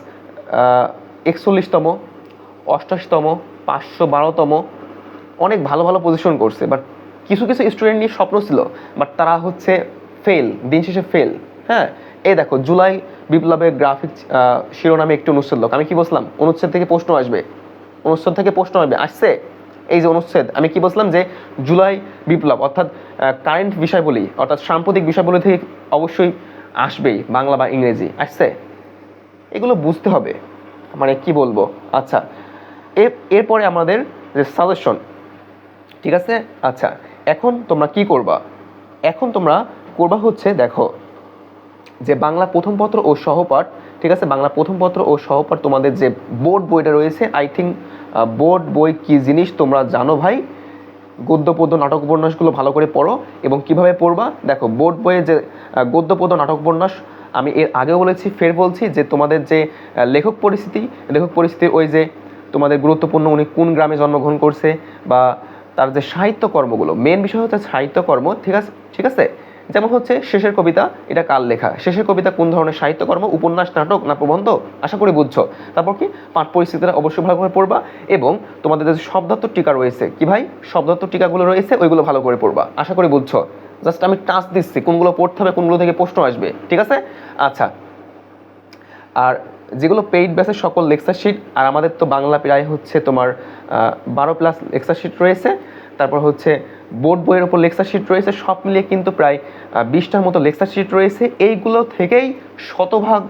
41তম, 88তম, 512তম, অনেক ভালো ভালো পজিশন করছে। বাট কিছু স্টুডেন্ট নিয়ে স্বপ্ন ছিল, বাট তারা হচ্ছে ফেল, দিন শেষে ফেল। হ্যাঁ, এই দেখো, জুলাই বিপ্লবের গ্রাফিক শিরোনামে একটি অনুচ্ছেদ লোক, আমি কি বলছিলাম? অনুচ্ছেদ থেকে প্রশ্ন আসবে, আসছে। এই যে অনুচ্ছেদ, আমি কি বলছিলাম যে জুলাই বিপ্লব অর্থাৎ কারেন্ট বিষয়বলি, অর্থাৎ সাম্প্রতিক বিষয়বলি থেকে অবশ্যই আসবেই, বাংলা বা ইংরেজি আসছে। এগুলো বুঝতে হবে, মানে কি বলবো। আচ্ছা, এরপরে আমাদের যে সাজেশন, ঠিক আছে। আচ্ছা, এখন তোমরা কি করবা? এখন তোমরা করবা হচ্ছে, দেখো যে বাংলা প্রথম পত্র ও সহপাঠ, ঠিক আছে, বাংলা প্রথম পত্র ও সহপাঠ তোমাদের যে বোর্ড বইটা রয়েছে, আই থিঙ্ক বোর্ড বই কি জিনিস তোমরা জানো ভাই। গদ্য পদ্য নাটক উপন্যাসগুলো ভালো করে পড়ো। এবং কিভাবে পড়বা, দেখো বোর্ড বইয়ে যে গদ্য পদ্য নাটক উপন্যাস, আমি এর আগেও বলেছি, ফের বলছি, যে তোমাদের যে লেখক পরিস্থিতি, ওই যে তোমাদের গুরুত্বপূর্ণ উনি কোন গ্রামে জন্মগ্রহণ করছে, বা তার যে সাহিত্যকর্মগুলো, মেন বিষয় হচ্ছে সাহিত্যকর্ম, ঠিক আছে। যেমন হচ্ছে শেষের কবিতা, এটা কার লেখা, শেষের কবিতা কোন ধরনের সাহিত্যকর্ম, উপন্যাস, নাটক না প্রবন্ধ, আশা করি বুঝছো। তারপর কি পাঠ পরিস্থিতিটা অবশ্যই ভালো করে পড়বা, এবং তোমাদের যে শব্দার্থ টিকা রয়েছে, কি ভাই, শব্দার্থ টিকাগুলো রয়েছে, ওইগুলো ভালো করে পড়বা, আশা করি বুঝছো। জাস্ট আমি টাচ দিচ্ছি কোনগুলো পড়তে হবে, কোনগুলো থেকে প্রশ্ন আসবে, ঠিক আছে। আচ্ছা, আর যেগুলো পেইড ব্যাচের সকল লেকচার শিট, আর আমাদের তো বাংলা প্রায় হচ্ছে তোমার 12+ লেকচার শিট রয়েছে, তারপর হচ্ছে বোর্ড বইয়ের ওপর লেকচার শিট রয়েছে, সব মিলিয়ে কিন্তু প্রায় 20টার মতো লেকচার শিট রয়েছে। এইগুলো থেকেই শতভাগ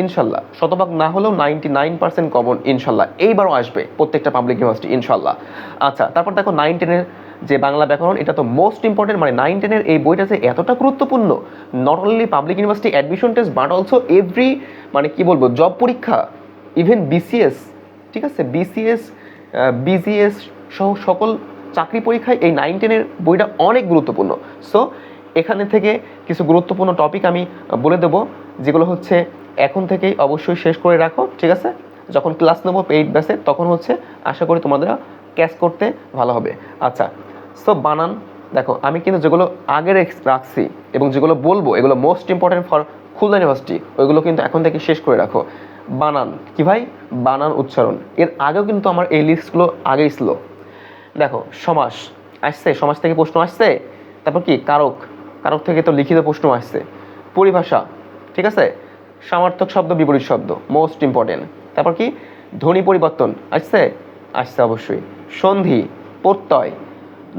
ইনশাল্লাহ, শতভাগ না হলেও 99% কমন ইনশাল্লাহ এইবারও আসবে প্রত্যেকটা পাবলিক ইউনিভার্সিটি ইনশাল্লাহ। আচ্ছা, তারপর দেখো 9-10-এর যে বাংলা ব্যাকরণ, এটা তো মোস্ট ইম্পর্টেন্ট, মানে 9-10-এর এই বইটা যে এতটা গুরুত্বপূর্ণ, not only public university admission test, but also every, মানে কি বলবো, জব পরীক্ষা, ইভেন বিসিএস, ঠিক আছে, বিসিএস, বিজিএস সহ সকল চাকরি পরীক্ষায় এই 9-10-এর বইটা অনেক গুরুত্বপূর্ণ। সো এখানে থেকে কিছু গুরুত্বপূর্ণ টপিক আমি বলে দেবো, যেগুলো হচ্ছে এখন থেকেই অবশ্যই শেষ করে রাখো, ঠিক আছে। যখন ক্লাস নেবো পেইড ব্যাচে, তখন হচ্ছে আশা করি তোমাদের ক্যাচ করতে ভালো হবে। আচ্ছা, সো বানান, দেখো আমি কিন্তু যেগুলো আগে রাখছি এবং যেগুলো বলবো, এগুলো most important for Khulna university, ওইগুলো কিন্তু এখন থেকে শেষ করে রাখো। বানান, কি ভাই, বানান উচ্চারণ, এর আগেও কিন্তু আমার এই লিস্টগুলো আগেই ছিল। দেখো সমাস আসছে, সমাস থেকে প্রশ্ন আসছে, তারপর কি কারক থেকে তো লিখিত প্রশ্ন আসছে, পরিভাষা, ঠিক আছে, সমার্থক শব্দ, বিপরীত শব্দ, মোস্ট ইম্পর্টেন্ট। তারপর কি ধ্বনি পরিবর্তন আসছে অবশ্যই, সন্ধি, প্রত্যয়,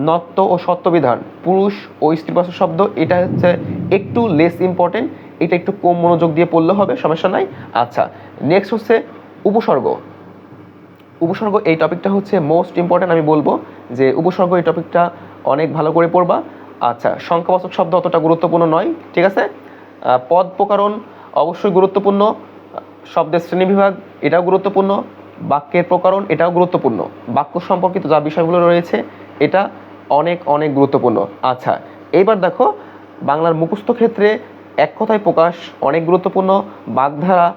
নত্ব ও সত্যবিধান, পুরুষ ও স্ত্রীবাচক শব্দ, এটা হচ্ছে একটু লেস ইম্পর্টেন্ট, এটা একটু কম মনোযোগ দিয়ে পড়লে হবে, সমস্যা নাই। আচ্ছা, নেক্সট হচ্ছে উপসর্গ। এই টপিকটা হচ্ছে মোস্ট ইম্পর্টেন্ট, আমি বলবো যে উপসর্গ এই টপিকটা অনেক ভালো করে পড়বা। আচ্ছা, সংখ্যাবাচক শব্দ অতটা গুরুত্বপূর্ণ নয়, ঠিক আছে। পদ প্রকারণ অবশ্যই গুরুত্বপূর্ণ, শব্দের শ্রেণীবিভাগ এটাও গুরুত্বপূর্ণ, বাক্যের প্রকারণ এটাও গুরুত্বপূর্ণ, বাক্য সম্পর্কিত যা বিষয়গুলো রয়েছে এটা অনেক গুরুত্বপূর্ণ। আচ্ছা, এইবার দেখো বাংলার মুখস্থ ক্ষেত্রে এক কথায় প্রকাশ অনেক গুরুত্বপূর্ণ, বাগধারা,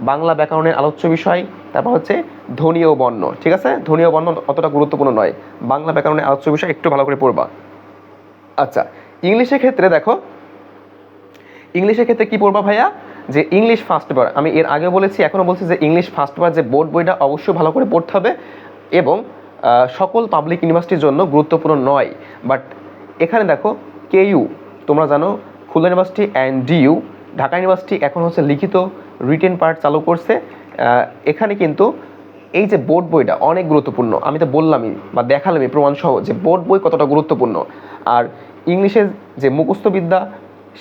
বাংলা ব্যাকরণের আলোচ্য বিষয়, তারপর হচ্ছে ধ্বনি ও বর্ণ, ঠিক আছে। ধ্বনি ও বর্ণ অতটা গুরুত্বপূর্ণ নয়, বাংলা ব্যাকরণের আলোচ্য বিষয় একটু ভালো করে পড়বা। আচ্ছা, ইংলিশের ক্ষেত্রে দেখো ইংলিশের ক্ষেত্রে কি পড়বা ভাইয়া, যে ইংলিশ ফার্স্ট পেপার, আমি এর আগে বলেছি এখনও বলছি যে ইংলিশ ফার্স্ট পেপার যে বোর্ড বইটা অবশ্যই ভালো করে পড়তে হবে এবং সকল পাবলিক ইউনিভার্সিটির জন্য গুরুত্বপূর্ণ নয়। বাট এখানে দেখো কেইউ, তোমরা জানো Khulna university and DU, Dhaka university এখন হচ্ছে লিখিত রিটেন পার্ট চালু করছে। এখানে কিন্তু এই যে বোর্ড বইটা অনেক গুরুত্বপূর্ণ, আমি তো বললামই বা দেখালামই প্রমাণ সহ যে বোর্ড বই কতটা গুরুত্বপূর্ণ। আর ইংলিশের যে মুখস্থ বিদ্যা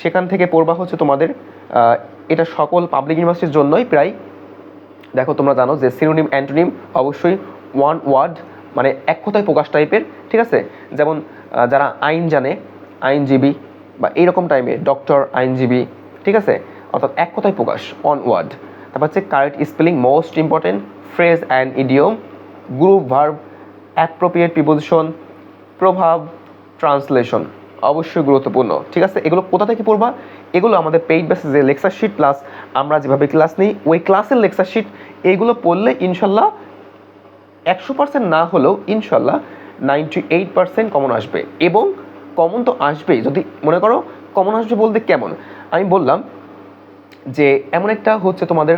সেখান থেকে পড়বা হচ্ছে তোমাদের এটা সকল পাবলিক ইউনিভার্সিটির জন্যই প্রায়, দেখো তোমরা জানো যে সিনোনিম অ্যান্টোনিম অবশ্যই ওয়ান ওয়ার্ড, মানে এক কথায় প্রকাশ টাইপের, ঠিক আছে। যেমন যারা আইন জানে আইনজীবী বা এইরকম টাইমে ডক্টর আইনজীবী, ঠিক আছে, অর্থাৎ এক কথায় প্রকাশ অন ওয়ার্ড। তারপর হচ্ছে correct spelling most important, phrase and idiom, group verb, appropriate preposition, প্রভাব, ট্রান্সলেশন অবশ্যই গুরুত্বপূর্ণ, ঠিক আছে। এগুলো কোথা থেকে পড়বা, এগুলো আমাদের পেইড বেসে যে লেকচার শিট প্লাস আমরা যেভাবে ক্লাস নিই ওই ক্লাসের লেকচার শিট, এইগুলো পড়লে ইনশাল্লাহ 100% না হলেও ইনশাল্লাহ 98% কমন আসবে। এবং কমন তো আসবেই, যদি মনে করো কমন আসবে বলতে কেমন, আমি বললাম যে এমন একটা হচ্ছে তোমাদের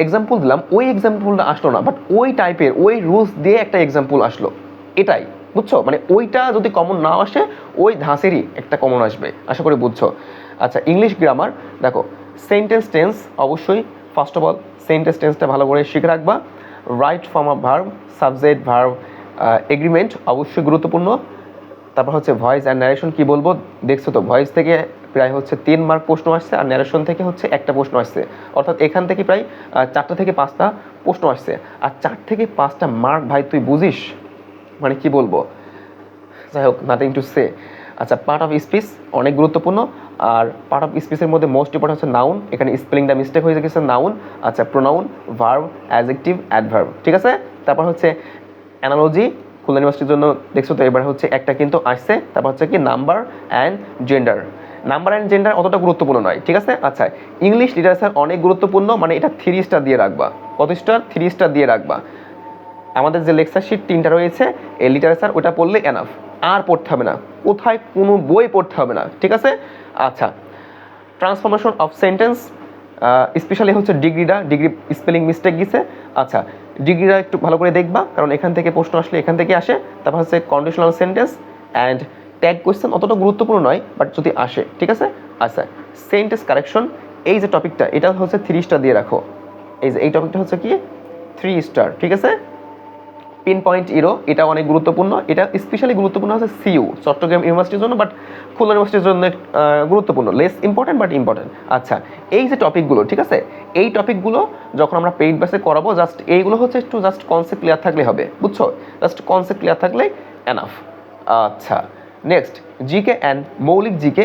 এক্সাম্পল দিলাম, ওই এক্সাম্পলটা আসলো না, বাট ওই টাইপের ওই রুলস দিয়ে একটা এক্সাম্পল আসলো, এটাই বুঝছো, মানে ওইটা যদি কমন না আসে ওই ধাঁচেরই একটা কমন আসবে, আশা করি বুঝছো। আচ্ছা, ইংলিশ গ্রামার দেখো, সেন্টেন্স টেন্স অবশ্যই ফার্স্ট অফ অল সেন্টেন্স টেন্সটা ভালো করে শিখে রাখবা। Right form of verb, subject verb, agreement অবশ্যই গুরুত্বপূর্ণ। তারপর হচ্ছে ভয়েস অ্যান্ড ন্যারেশন, কি বলবো দেখছো তো, ভয়েস থেকে প্রায় হচ্ছে 3 মার্ক প্রশ্ন আসছে আর ন্যারেশন থেকে হচ্ছে একটা প্রশ্ন আসছে, অর্থাৎ এখান থেকে প্রায় 4টা থেকে 5টা প্রশ্ন আসছে। আর 4 থেকে 5টা মার্ক ভাই তুই বুঝিস, মানে কি বলবো, যাই হোক, নাথিং টু সে। আচ্ছা, পার্ট অফ স্পিচ অনেক গুরুত্বপূর্ণ। আর পার্ট অফ স্পিচের মধ্যে মোস্ট ইম্পর্টেন্ট হচ্ছে নাউন, এখানে স্পেলিংটা মিস্টেক হয়ে গেছে নাউন। আচ্ছা, প্রোনাউন, ভার্ব, অ্যাডজেক্টিভ, অ্যাডভার্ব, ঠিক আছে। তারপর হচ্ছে অ্যানালজি, খুলনা ইউনিভার্সিটির জন্য দেখছো তো এবার হচ্ছে একটা কিন্তু আসছে। তারপর হচ্ছে কি number and gender, number and gender অতটা গুরুত্বপূর্ণ নয়, ঠিক আছে। আচ্ছা, ইংলিশ লিটারেচার অনেক গুরুত্বপূর্ণ, মানে এটা 3 স্টার দিয়ে রাখবা, কত স্টার, 3 স্টার দিয়ে রাখবা। আমাদের যে লেকচার শিট 3টা রয়েছে, এই লিটারেচার ওটা পড়লে এনাফ, আর পড়তে হবে না, কোথায় কোনো বই পড়তে হবে না, ঠিক আছে। আচ্ছা, ট্রান্সফরমেশন অফ সেন্টেন্স, স্পেশালি হচ্ছে ডিগ্রিটা, ডিগ্রি স্পেলিং মিস্টেক গেছে। আচ্ছা, ডিগ্রিটা একটু ভালো করে দেখবা, কারণ এখান থেকে প্রশ্ন আসলে এখান থেকে আসে। তারপর হচ্ছে conditional sentence and tag question অতটা গুরুত্বপূর্ণ নয়, বাট যদি আসে, ঠিক আছে। আচ্ছা, সেন্টেন্স কারেকশন, এই যে টপিকটা এটা হচ্ছে 3 স্টার দিয়ে রাখো, এই যে এই টপিকটা হচ্ছে কি 3 স্টার, ঠিক আছে। পিন পয়েন্ট ইরো, এটা অনেক গুরুত্বপূর্ণ, এটা স্পেশালি গুরুত্বপূর্ণ হচ্ছে সিইউ চট্টগ্রাম ইউনিভার্সিটির জন্য, বাট খুলনা ইউনিভার্সিটির জন্য গুরুত্বপূর্ণ, লেস ইম্পর্টেন্ট বাট ইম্পর্টেন্ট। আচ্ছা, এই যে টপিকগুলো, ঠিক আছে, এই টপিকগুলো যখন আমরা পেইড বেসে করাবো, জাস্ট এইগুলো হচ্ছে একটু জাস্ট কনসেপ্ট ক্লিয়ার থাকলে হবে, বুঝছো, জাস্ট কনসেপ্ট ক্লিয়ার থাকলে এনাফ। আচ্ছা, নেক্সট জিকে অ্যান্ড মৌলিক জিকে।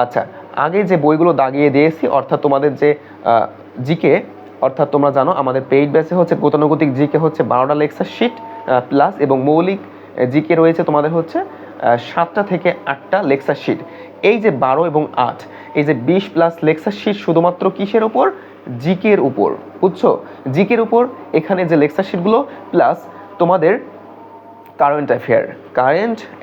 আচ্ছা, আগে যে বইগুলো দাগিয়ে দিয়েছি, অর্থাৎ তোমাদের যে জিকে, অর্থাৎ তোমরা জানো আমাদের পেইড ব্যাচে হচ্ছে গতানুগতিক জিকে হচ্ছে 12টা লেকচার শিট প্লাস, এবং মৌলিক জিকে রয়েছে তোমাদের হচ্ছে 7টা থেকে 8টা লেকচার শিট। এই যে 12 এবং 8, এই যে 20 প্লাস লেকচার শিট শুধুমাত্র কিসের উপর, জিকের উপর, বুঝছো, জিকের উপর। এখানে যে লেকচার শিটগুলো প্লাস তোমাদের কারেন্ট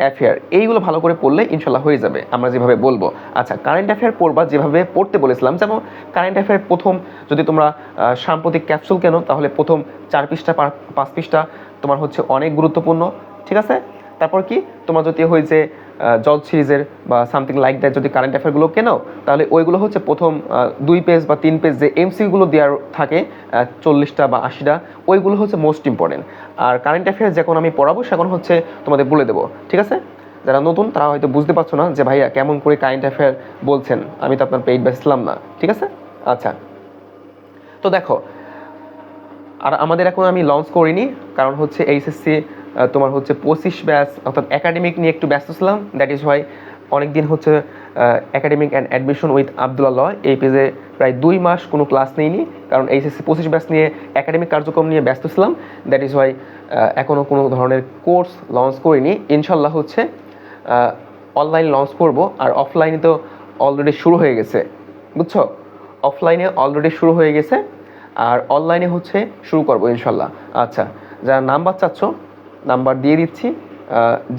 অ্যাফেয়ার এইগুলো ভালো করে পড়লে ইনশাল্লাহ হয়ে যাবে, আমরা যেভাবে বলবো। আচ্ছা, কারেন্ট অ্যাফেয়ার পড়বা যেভাবে পড়তে বলেছিলাম, যেমন কারেন্ট অ্যাফেয়ার প্রথম, যদি তোমরা সাম্প্রতিক ক্যাপসুল কেন তাহলে প্রথম 4 পৃষ্ঠা 5 পৃষ্ঠা তোমার হচ্ছে অনেক গুরুত্বপূর্ণ, ঠিক আছে। তারপর কি তোমরা যদি হয়েছে জজ সিরিজের বা সামথিং লাইক দ্যাট যদি কারেন্ট অ্যাফেয়ারগুলো কেনো, তাহলে ওইগুলো হচ্ছে প্রথম 2 পেজ বা 3 পেজ যে এমসিকিউগুলো দেওয়ার থাকে 40টা বা 80টা, ওইগুলো হচ্ছে মোস্ট ইম্পর্টেন্ট। আর কারেন্ট অ্যাফেয়ার যখন আমি পড়াবো সেখন হচ্ছে তোমাদের বলে দেবো, ঠিক আছে। যারা নতুন তারা হয়তো বুঝতে পারছো না যে ভাইয়া কেমন করে কারেন্ট অ্যাফেয়ার বলছেন, আমি তো আপনার পেইড বেসলাম না, ঠিক আছে। আচ্ছা, তো দেখো, আর আমাদের এখন আমি লঞ্চ করিনি, কারণ হচ্ছে এইচএসসি তোমার হচ্ছে 25 ব্যাচ, অর্থাৎ একাডেমিক নিয়ে একটু ব্যস্ত ছিলাম, দ্যাট ইজ ওয়াই অনেকদিন হচ্ছে academic and admission with Abdullah ল এই পেজে প্রায় 2 মাস কোনো ক্লাস নেইনি, কারণ এইচএসসি 25 ব্যাচ নিয়ে একাডেমিক কার্যক্রম নিয়ে ব্যস্ত ছিলাম, দ্যাট ইজ ওয়াই এখনও কোনো ধরনের কোর্স লঞ্চ করিনি। ইনশাল্লাহ হচ্ছে অনলাইন লঞ্চ করব, আর অফলাইনে তো অলরেডি শুরু হয়ে গেছে, বুঝছো, অফলাইনে অলরেডি শুরু হয়ে গেছে, আর অনলাইনে হচ্ছে শুরু করবো ইনশাল্লাহ। আচ্ছা, যারা নাম্বার চাচ্ছ নাম্বার দিয়ে দিচ্ছি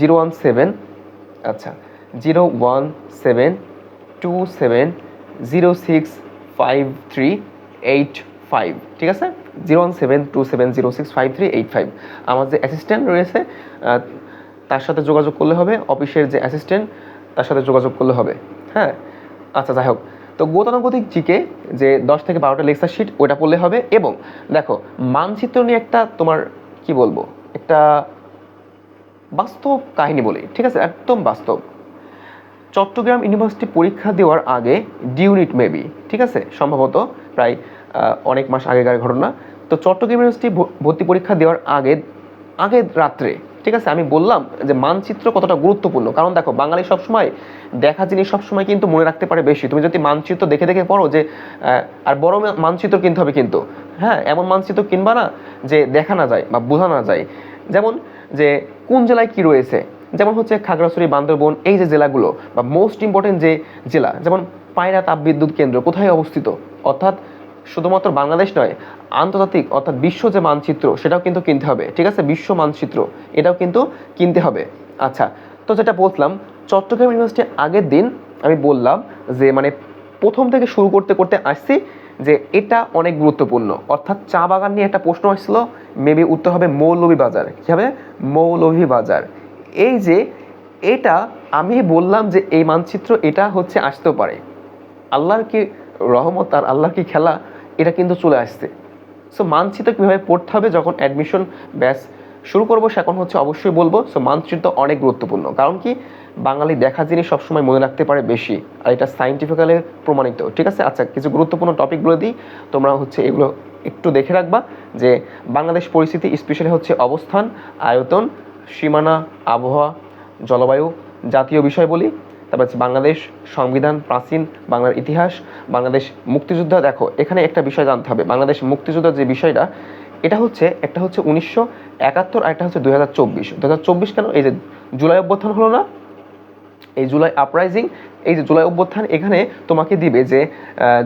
017, আচ্ছা 01727 01727065385, ঠিক আছে, 01727065385। আমার যে অ্যাসিস্ট্যান্ট রয়েছে তার সাথে যোগাযোগ করলে হবে, অফিসের যে অ্যাসিস্ট্যান্ট তার সাথে যোগাযোগ করলে হবে। হ্যাঁ, আচ্ছা যাই হোক, তো গতানুগতিক জিকে যে 10 থেকে 12টা লেকচার শিট ওটা পড়লে হবে। এবং দেখো মানচিত্র নিয়ে একটা তোমার কি বলবো, একটা বাস্তব কাহিনী বলি, ঠিক আছে, একদম বাস্তব। চট্টগ্রাম ইউনিভার্সিটি পরীক্ষা দেওয়ার আগে ডিউনিট মেবি, ঠিক আছে, সম্ভবত প্রায় অনেক মাস আগেকার ঘটনা। তো চট্টগ্রাম ইউনিভার্সিটি ভর্তি পরীক্ষা দেওয়ার আগে রাত্রে, ঠিক আছে, আমি বললাম যে মানচিত্র কতটা গুরুত্বপূর্ণ। কারণ দেখো বাঙালি সবসময় দেখা জিনিস সবসময় কিন্তু মনে রাখতে পারে বেশি। তুমি যদি মানচিত্র দেখে দেখে পড়ো যে আর বড় মানচিত্র কিনতে হবে কিন্তু, হ্যাঁ, এমন মানচিত্র কিনবা না যে দেখা না যায় বা বোঝা না যায়। যেমন যে কোন জেলায় কি রয়েছে, যেমন হচ্ছে খাগড়াছড়ি, বান্দরবন, এই যে জেলাগুলো বা মোস্ট ইম্পর্টেন্ট যে জেলা, যেমন পায়রা তাপবিদ্যুৎ কেন্দ্র কোথায় অবস্থিত, অর্থাৎ শুধুমাত্র বাংলাদেশ নয়, আন্তর্জাতিক অর্থাৎ বিশ্ব যে মানচিত্র সেটাও কিন্তু কিনতে হবে, ঠিক আছে, বিশ্ব মানচিত্র এটাও কিন্তু কিনতে হবে। আচ্ছা, তো যেটা বললাম, চট্টগ্রাম ইউনিভার্সিটির আগের দিন আমি বললাম যে মানে প্রথম থেকে শুরু করতে করতে আসছি যে এটা অনেক গুরুত্বপূর্ণ, অর্থাৎ চা বাগান নিয়ে একটা প্রশ্ন আসছিল, মেবি উত্তর হবে মৌলভীবাজার। কী হবে? মৌলভীবাজার। এই যে এটা আমি বললাম যে এই মানচিত্র এটা হচ্ছে আসতেও পারে, আল্লাহর কি রহমত আর আল্লাহর কি খেলা, এটা কিন্তু চলে আসছে। সো মানচিত্র কীভাবে পড়তে হবে যখন অ্যাডমিশন ব্যাচ শুরু করবো সেখন হচ্ছে অবশ্যই বলবো। সো মানচিত্র অনেক গুরুত্বপূর্ণ, কারণ কি বাঙালি দেখা জিনিস সবসময় মনে রাখতে পারে বেশি, আর এটা সাইন্টিফিক্যালি প্রমাণিত, ঠিক আছে। আচ্ছা, কিছু গুরুত্বপূর্ণ টপিক বলে দিই, তোমরা হচ্ছে এগুলো একটু দেখে রাখবা। যে বাংলাদেশ পরিস্থিতি, স্পেশালি হচ্ছে অবস্থান, আয়তন, সীমানা, আবহাওয়া, জলবায়ু, জাতীয় বিষয় বলি, তারপর হচ্ছে বাংলাদেশ, সংবিধান, প্রাচীন বাংলার ইতিহাস, বাংলাদেশ মুক্তিযুদ্ধ। দেখো এখানে একটা বিষয় জানতে হবে, বাংলাদেশ মুক্তিযুদ্ধের যে বিষয়টা এটা হচ্ছে একটা হচ্ছে 1971 আর একটা হচ্ছে 2024 কেন, এই যে জুলাই অভ্যুত্থান হলো না, এই জুলাই আপরাইজিং, এই যে জুলাই অভ্যুত্থান, এখানে তোমাকে দিবে যে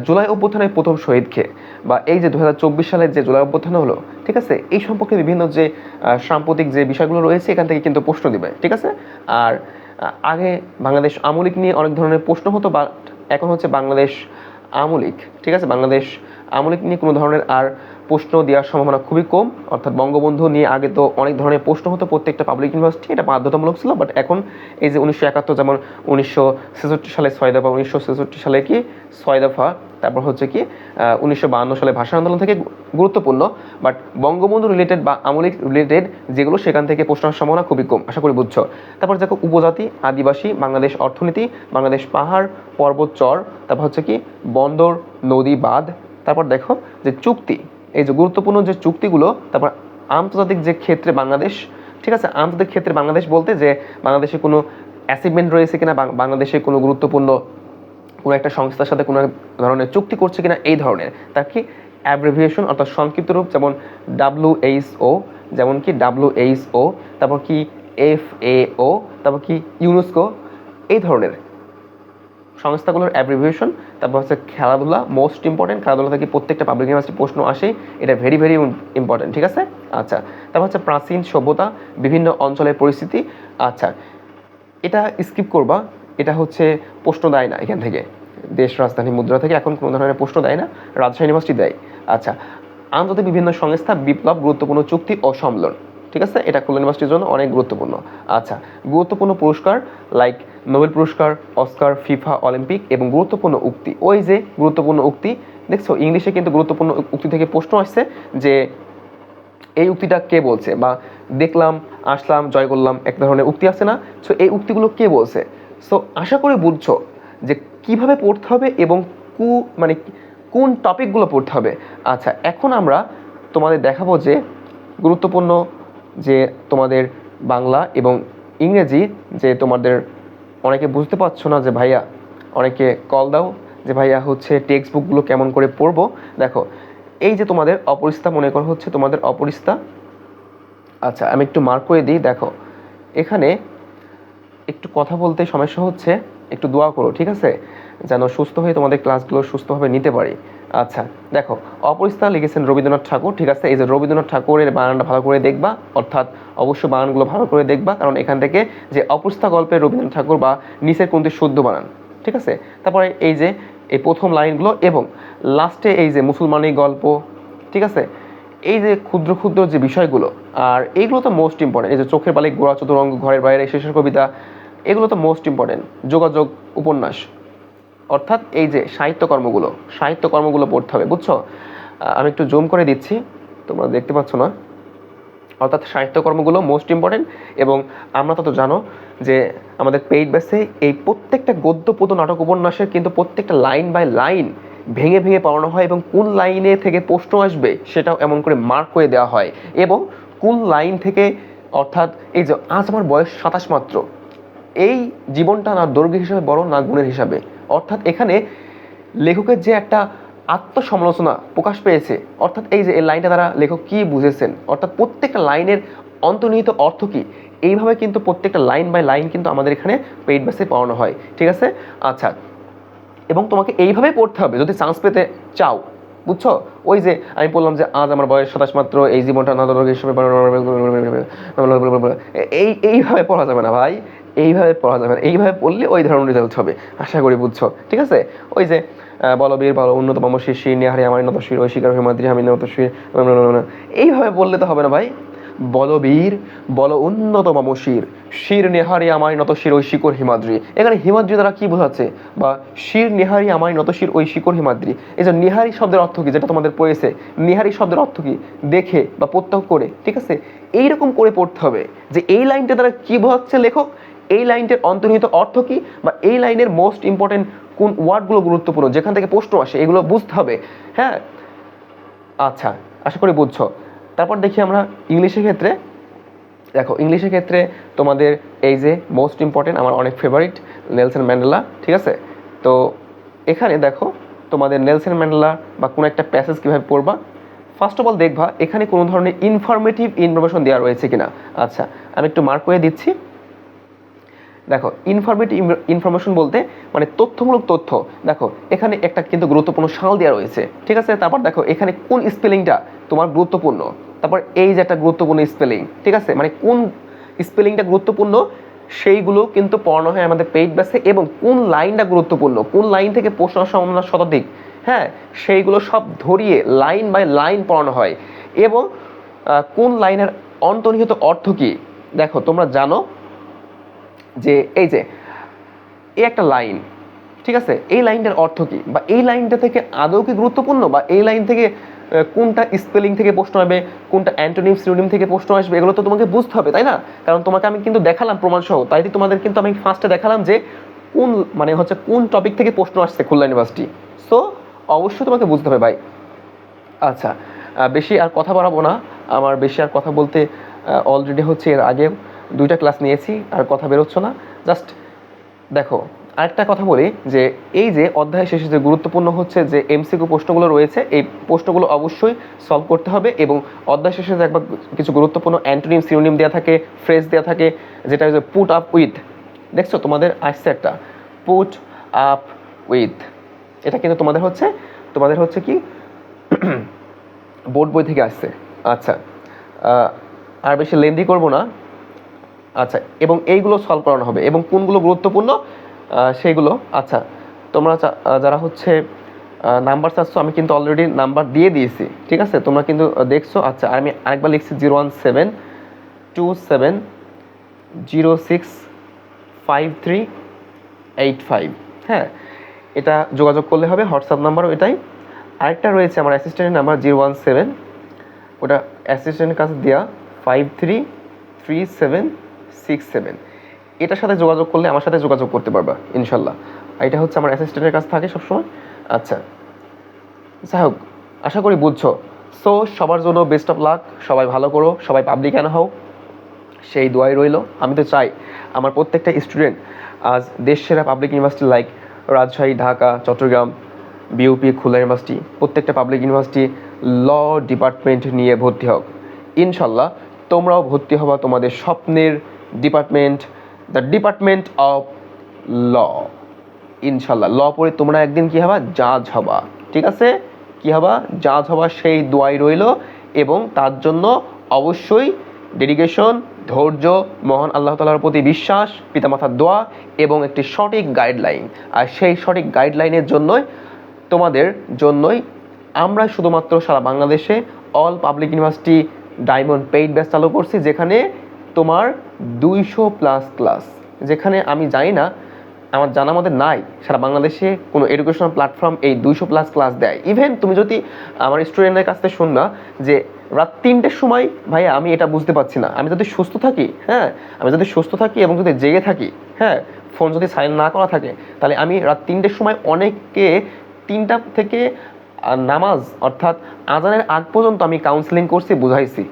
জুলাই অভ্যুত্থানের প্রথম শহীদ কে, বা এই যে 2024 সালের যে জুলাই অভ্যুত্থান হলো, ঠিক আছে, এই সম্পর্কে বিভিন্ন যে সাম্প্রতিক যে বিষয়গুলো রয়েছে এখান থেকে কিন্তু প্রশ্ন দিবে, ঠিক আছে। আর আগে বাংলাদেশ আমলিক নিয়ে অনেক ধরনের প্রশ্ন হতো, বাট এখন হচ্ছে বাংলাদেশ আমলিক, ঠিক আছে, বাংলাদেশ আমলিক নিয়ে কোনো ধরনের আর প্রশ্ন দেওয়ার সম্ভাবনা খুবই কম। অর্থাৎ বঙ্গবন্ধু নিয়ে আগে তো অনেক ধরনের প্রশ্ন হতো প্রত্যেকটা পাবলিক ইউনিভার্সিটি, এটা বাধ্যতামূলক ছিল, বাট এখন এই যে 1971, যেমন 1966 সালে 6 দফা, 1966 সালে কি 6 দফা, তারপর হচ্ছে কি 1952 সালে ভাষা আন্দোলন থেকে গুরুত্বপূর্ণ, বাট বঙ্গবন্ধু রিলেটেড বা আমলিক রিলেটেড যেগুলো সেখান থেকে প্রশ্ন হওয়ার সম্ভাবনা খুবই কম, আশা করি বুঝছো। তারপর দেখো উপজাতি, আদিবাসী, বাংলাদেশ অর্থনীতি, বাংলাদেশ পাহাড়, পর্বত, চর, তারপর হচ্ছে কি বন্দর, নদী, বাঁধ, তারপর দেখো যে চুক্তি, এই যে গুরুত্বপূর্ণ যে চুক্তিগুলো, তারপর আন্তর্জাতিক যে ক্ষেত্রে বাংলাদেশ, ঠিক আছে, আন্তর্জাতিক ক্ষেত্রে বাংলাদেশ বলতে যে বাংলাদেশে কোনো অ্যাচিভমেন্ট রয়েছে কিনা, বাংলাদেশে কোনো গুরুত্বপূর্ণ কোনো একটা সংস্থার সাথে কোনো ধরনের চুক্তি করছে কিনা, এই ধরনের তার কি অ্যাব্রিভিয়েশন অর্থাৎ সংক্ষিপ্ত রূপ, যেমন WHO, যেমন কি WHO, তারপর কি FAO, তারপর কি ইউনেস্কো, এই ধরনের সংস্থাগুলোর অ্যাব্রিভিয়েশন। তারপর হচ্ছে খেলাধুলা, মোস্ট ইম্পর্টেন্ট, খেলাধুলা থেকে প্রত্যেকটা পাবলিক ইউনিভার্সিটি প্রশ্ন আসে, এটা ভেরি ভেরি ইম্পর্টেন্ট, ঠিক আছে। আচ্ছা, তারপর হচ্ছে প্রাচীন সভ্যতা, বিভিন্ন অঞ্চলের পরিস্থিতি। আচ্ছা, এটা স্কিপ করবা, এটা হচ্ছে প্রশ্ন দেয় না এখান থেকে, দেশ রাজধানী মুদ্রা থেকে এখন কোনো ধরনের প্রশ্ন দেয় না, রাজশাহী ইউনিভার্সিটি দেয়। আচ্ছা, আন্তর্জাতিক বিভিন্ন সংস্থা, বিপ্লব, গুরুত্বপূর্ণ চুক্তি ও সম্মেলন, ঠিক আছে, এটা খুলনা ইউনিভার্সিটির জন্য অনেক গুরুত্বপূর্ণ। আচ্ছা, গুরুত্বপূর্ণ পুরস্কার লাইক নোবেল পুরস্কার, অস্কার, ফিফা, অলিম্পিক, এবং গুরুত্বপূর্ণ উক্তি। ওই যে গুরুত্বপূর্ণ উক্তি দেখছো, ইংলিশে কিন্তু গুরুত্বপূর্ণ উক্তি থেকে প্রশ্ন আসছে যে এই উক্তিটা কে বলছে, বা দেখলাম, আসলাম, জয় করলাম, এক ধরনের উক্তি আছে না, সো এই উক্তিগুলো কে বলছে। সো আশা করি বুঝছো যে কিভাবে পড়তে হবে এবং মানে কোন টপিকগুলো পড়তে হবে। আচ্ছা, এখন আমরা তোমাদের দেখাবো যে গুরুত্বপূর্ণ যে তোমাদের বাংলা এবং ইংরেজি, যে তোমাদের অনেকে বুঝতে পারছো না যে ভাইয়া, অনেকে কল দাও যে ভাইয়া হচ্ছে টেক্সট বুকগুলো কেমন করে পড়বো। দেখো এই যে তোমাদের অপরিস্তা, মনে করো হচ্ছে তোমাদের অপরিস্তা। আচ্ছা, আমি একটু মার্ক করে দিই। দেখো এখানে একটু কথা বলতে সমস্যা হচ্ছে, একটু দোয়া করো, ঠিক আছে, যেন সুস্থ হয়ে তোমাদের ক্লাসগুলো সুস্থভাবে নিতে পারি। আচ্ছা, দেখো অপরিস্তা লিখেছেন রবীন্দ্রনাথ ঠাকুর, ঠিক আছে। এই যে রবীন্দ্রনাথ ঠাকুরের বানানটা ভালো করে দেখবা, অর্থাৎ অবশ্যই বানানগুলো ভালো করে দেখবা, কারণ এখান থেকে যে অপরিস্তা গল্পের রবীন্দ্রনাথ ঠাকুর বা নিচের কোনটি শুদ্ধ বানান, ঠিক আছে। তারপরে এই যে এই প্রথম লাইনগুলো এবং লাস্টে এই যে মুসলমানি গল্প, ঠিক আছে, এই যে ক্ষুদ্র ক্ষুদ্র যে বিষয়গুলো, আর এইগুলো তো মোস্ট ইম্পর্টেন্ট। এই যে চোখের বালিক গোড়া চতুরঙ্গ ঘরের বাইরে শেষের কবিতা, এগুলো তো মোস্ট ইম্পর্টেন্ট। যোগাযোগ উপন্যাস, অর্থাৎ এই যে সাহিত্যকর্মগুলো পড়তে হবে, বুঝছো? আমি একটু জুম করে দিচ্ছি, তোমরা দেখতে পাচ্ছ না। অর্থাৎ সাহিত্যকর্মগুলো মোস্ট ইম্পর্টেন্ট। এবং আমরা তো জানো যে আমাদের পেইড ব্যাচে এই প্রত্যেকটা গদ্য পদ্য নাটক উপন্যাসের কিন্তু প্রত্যেকটা লাইন বাই লাইন ভেঙে ভেঙে পড়ানো হয় এবং কোন লাইনে থেকে প্রশ্ন আসবে সেটাও এমন করে মার্ক করে দেওয়া হয়। এবং কোন লাইন থেকে, অর্থাৎ এই যে আজ আমার বয়স 27 মাত্র, এই জীবনটা না দৈর্ঘ্য হিসাবে বড় না গুণের হিসাবে। অর্থাৎ এখানে লেখকের যে একটা আত্মসমালোচনা প্রকাশ পেয়েছে, অর্থাৎ এই যে এই লাইনটা দ্বারা লেখক কি বুঝেছেন, অর্থাৎ প্রত্যেকটা লাইনের অন্তর্নিহিত অর্থ কি, এইভাবে কিন্তু প্রত্যেকটা লাইন বাই লাইন কিন্তু আমাদের এখানে পেইড ব্যাচে পড়ানো হয়, ঠিক আছে? আচ্ছা, এবং তোমাকে এইভাবে পড়তে হবে যদি চান্স পেতে চাও, বুঝছো? ওই যে আমি বললাম যে আজ আমার বয়স 27 মাত্র, এই জীবনটা না হিসেবে এইভাবে পড়া যাবে না ভাই, এইভাবে পড়া যাবে না। এইভাবে পড়লে ওই ধরনের রেজাল্ট হবে, আশা করি বুঝছো, ঠিক আছে? ওই যে বলবীর বলো উন্নততম শির নেহারি আমার নত শির ওই শিকার হিমাদ্রি আমি নত শির, এইভাবে বললে তো হবে না ভাই। বলবীর বল উন্নতম শির, শির নেহারি আমায় নত শির ওই শিকর হিমাদ্রি। এখানে হিমাদ্রি দ্বারা কি বোঝাচ্ছে, বা শির নেহারি আমায় নত শির ওই শিকর হিমাদ্রি। এই যে নেহারি শব্দের অর্থ কি, যেটা তোমাদের পড়েছে, নেহারি শব্দের অর্থ কি দেখে বা প্রত্যক্ষ করে, ঠিক আছে? এইরকম করে পড়তে হবে যে এই লাইনটা দ্বারা কি বোঝাচ্ছে লেখক, এই লাইনটার অন্তর্নিহিত অর্থ কি, বা এই লাইনের মোস্ট ইম্পর্টেন্ট কোন ওয়ার্ডগুলো গুরুত্বপূর্ণ যেখান থেকে প্রশ্ন আসে, এগুলো বুঝতে হবে। হ্যাঁ, আচ্ছা, আশা করি বুঝছো। তারপর দেখি আমরা ইংলিশের ক্ষেত্রে। দেখো ইংলিশের ক্ষেত্রে তোমাদের এই যে মোস্ট ইম্পর্টেন্ট, আমার অনেক ফেভারিট নেলসন ম্যান্ডেলা, ঠিক আছে? তো এখানে দেখো তোমাদের নেলসন ম্যান্ডেলা বা কোনো একটা প্যাসেজ কীভাবে পড়বা। ফার্স্ট অফ অল দেখবা এখানে কোনো ধরনের ইনফরমেটিভ ইনফরমেশন দেওয়া রয়েছে কিনা। আচ্ছা, আমি একটু মার্ক করে দিচ্ছি। দেখো ইনফরমেটিভ ইনফরমেশন বলতে মানে তথ্যমূলক তথ্য। দেখো এখানে একটা কিন্তু গুরুত্বপূর্ণ সাল দেওয়া রয়েছে, ঠিক আছে? তারপর দেখো এখানে কোন স্পেলিংটা তোমার গুরুত্বপূর্ণ, তারপর এই যে একটা গুরুত্বপূর্ণ স্পেলিং, ঠিক আছে? মানে কোন স্পেলিংটা গুরুত্বপূর্ণ সেইগুলো কিন্তু পড়ানো হয় আমাদের পেইড ব্যাচে। এবং কোন লাইনটা গুরুত্বপূর্ণ, কোন লাইন থেকে প্রশ্ন আসার সম্ভাবনা শতাধিক, হ্যাঁ, সেইগুলো সব ধরিয়ে লাইন বাই লাইন পড়ানো হয়। এবং কোন লাইনের অন্তর্নিহিত অর্থ কি। দেখো তোমরা জানো যে এই যে এই একটা লাইন, ঠিক আছে, এই লাইনটার অর্থ কি, বা এই লাইনটা থেকে আদৌ কি গুরুত্বপূর্ণ, বা এই লাইন থেকে কোনটা স্পেলিং থেকে প্রশ্ন হবে, কোনটা অ্যান্টোনিম সিনোনিম থেকে প্রশ্ন আসবে, এগুলো তো তোমাকে বুঝতে হবে, তাই না? কারণ তোমাকে আমি কিন্তু দেখালাম প্রমাণ সহ, তাই তোমাদের কিন্তু আমি ফার্স্টে দেখালাম যে কোন মানে হচ্ছে কোন টপিক থেকে প্রশ্ন আসছে খুলনা ইউনিভার্সিটি। সো অবশ্যই তোমাকে বুঝতে হবে ভাই। আচ্ছা, বেশি আর কথা বাড়াবো না, আমার বেশি আর কথা বলতে অলরেডি হচ্ছে এর আগে 2টা ক্লাস নিয়েছি, আর কথা বেরোচ্ছ না। জাস্ট দেখো আরেকটা কথা বলি যে এই যে অধ্যায় শেষে যে গুরুত্বপূর্ণ হচ্ছে যে এমসিকিউ প্রশ্নগুলো রয়েছে, এই প্রশ্নগুলো অবশ্যই সলভ করতে হবে। এবং অধ্যায় শেষে যে একবার কিছু গুরুত্বপূর্ণ অ্যান্টোনিম সিনোনিম দেওয়া থাকে, ফ্রেজ দেওয়া থাকে, যেটা হচ্ছে পুট আপ উইথ। দেখছো তোমাদের আসছে একটা পুট আপ উইথ, এটা কিন্তু তোমাদের হচ্ছে কি বোর্ড বই থেকে আসছে। আচ্ছা, আর বেশি লেন্দি করব না। আচ্ছা, এবং এইগুলো সলভ করানো হবে এবং কোনগুলো গুরুত্বপূর্ণ সেইগুলো। আচ্ছা, তোমরা যারা হচ্ছে নাম্বার চাচ্ছ, আমি কিন্তু অলরেডি নাম্বার দিয়ে দিয়েছি, ঠিক আছে? তোমরা কিন্তু দেখছো। আচ্ছা, আমি আরেকবার লিখছি 01727065385। হ্যাঁ, এটা যোগাযোগ করলে হবে, হোয়াটসঅ্যাপ নাম্বারও এটাই। আরেকটা রয়েছে আমার অ্যাসিস্ট্যান্টের নাম্বার 017, ওটা অ্যাসিস্ট্যান্টের কাছে দেওয়া 533767। এটার সাথে যোগাযোগ করলে আমার সাথে যোগাযোগ করতে পারবা ইনশাল্লাহ। এটা হচ্ছে আমার অ্যাসিস্ট্যান্টের কাছে থাকে সবসময়। আচ্ছা, যাই হোক, আশা করি বুঝছো। সো সবার জন্য বেস্ট অফ লাক, সবাই ভালো করো, সবাই পাবলিকান হও, সেই দোয়াই রইল। আমি তো চাই আমার প্রত্যেকটা স্টুডেন্ট আজ দেশ সেরা public university like Rajshahi, Dhaka, Chittagong, BUP, Khulna university, প্রত্যেকটা পাবলিক ইউনিভার্সিটি ল ডিপার্টমেন্ট নিয়ে ভর্তি হোক। ইনশাল্লাহ তোমরাও ভর্তি হবা তোমাদের স্বপ্নের department, the department of law. ইনশাল্লাহ ল পড়ে তোমরা একদিন কী হবা, জাজ হবা, ঠিক আছে? কী হবা, জাজ হবা, সেই দোয়াই রইল। এবং তার জন্য অবশ্যই ডেডিকেশন, ধৈর্য, মহান আল্লাহ তাআলার প্রতি বিশ্বাস, পিতামাতার দোয়া এবং একটি সঠিক গাইডলাইন। আর সেই সঠিক গাইডলাইনের তোমাদের জন্যই আমরা শুধুমাত্র সারা বাংলাদেশে all public university diamond paid batch চালু করছি, যেখানে তোমার 200+ ক্লাস, যেখানে আমি জানি না, আমার জানা মতে নাই সারা বাংলাদেশে কোনো এডুকেশনাল প্ল্যাটফর্ম এই 200+ ক্লাস দেয়। ইভেন তুমি যদি আমার স্টুডেন্টদের কাছ থেকে শুননা যে রাত 3টের সময় ভাইয়া আমি এটা বুঝতে পারছি না, আমি যদি সুস্থ থাকি, আমি যদি সুস্থ থাকি এবং যদি জেগে থাকি, ফোন যদি সাইলেন্ট না করা থাকে, তাহলে আমি রাত 3টের সময় অনেককে 3টা থেকে নামাজ অর্থাৎ আজানের আগ পর্যন্ত আমি কাউন্সেলিং করছি, বুঝাইছি।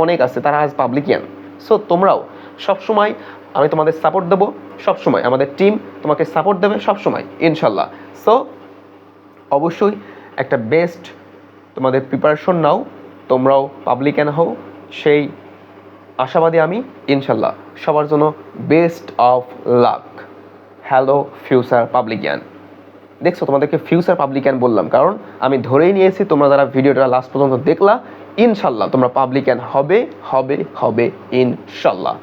অনেক আছে, তারা আজ পাবলিকিয়ান। সো তোমরাও সবসময়, আমি তোমাদের সাপোর্ট দেবো সবসময়, আমাদের টিম তোমাকে সাপোর্ট দেবে সবসময় ইনশাল্লাহ। সো অবশ্যই একটা বেস্ট তোমাদের প্রিপারেশন নাও, তোমরাও পাবলিকিয়ান হও, সেই আশাবাদী আমি ইনশাল্লাহ। সবার জন্য best of luck. Hello future পাবলিকিয়ান। দেখছো, তোমাদেরকে ফিউচার পাবলিকিয়ান বললাম কারণ আমি ধরেই নিয়েছি তোমরা যারা ভিডিওটা লাস্ট পর্যন্ত দেখলা, ইনশাল্লাহ তোমরা পাবলিকিয়ান হবে ইনশাল্লাহ।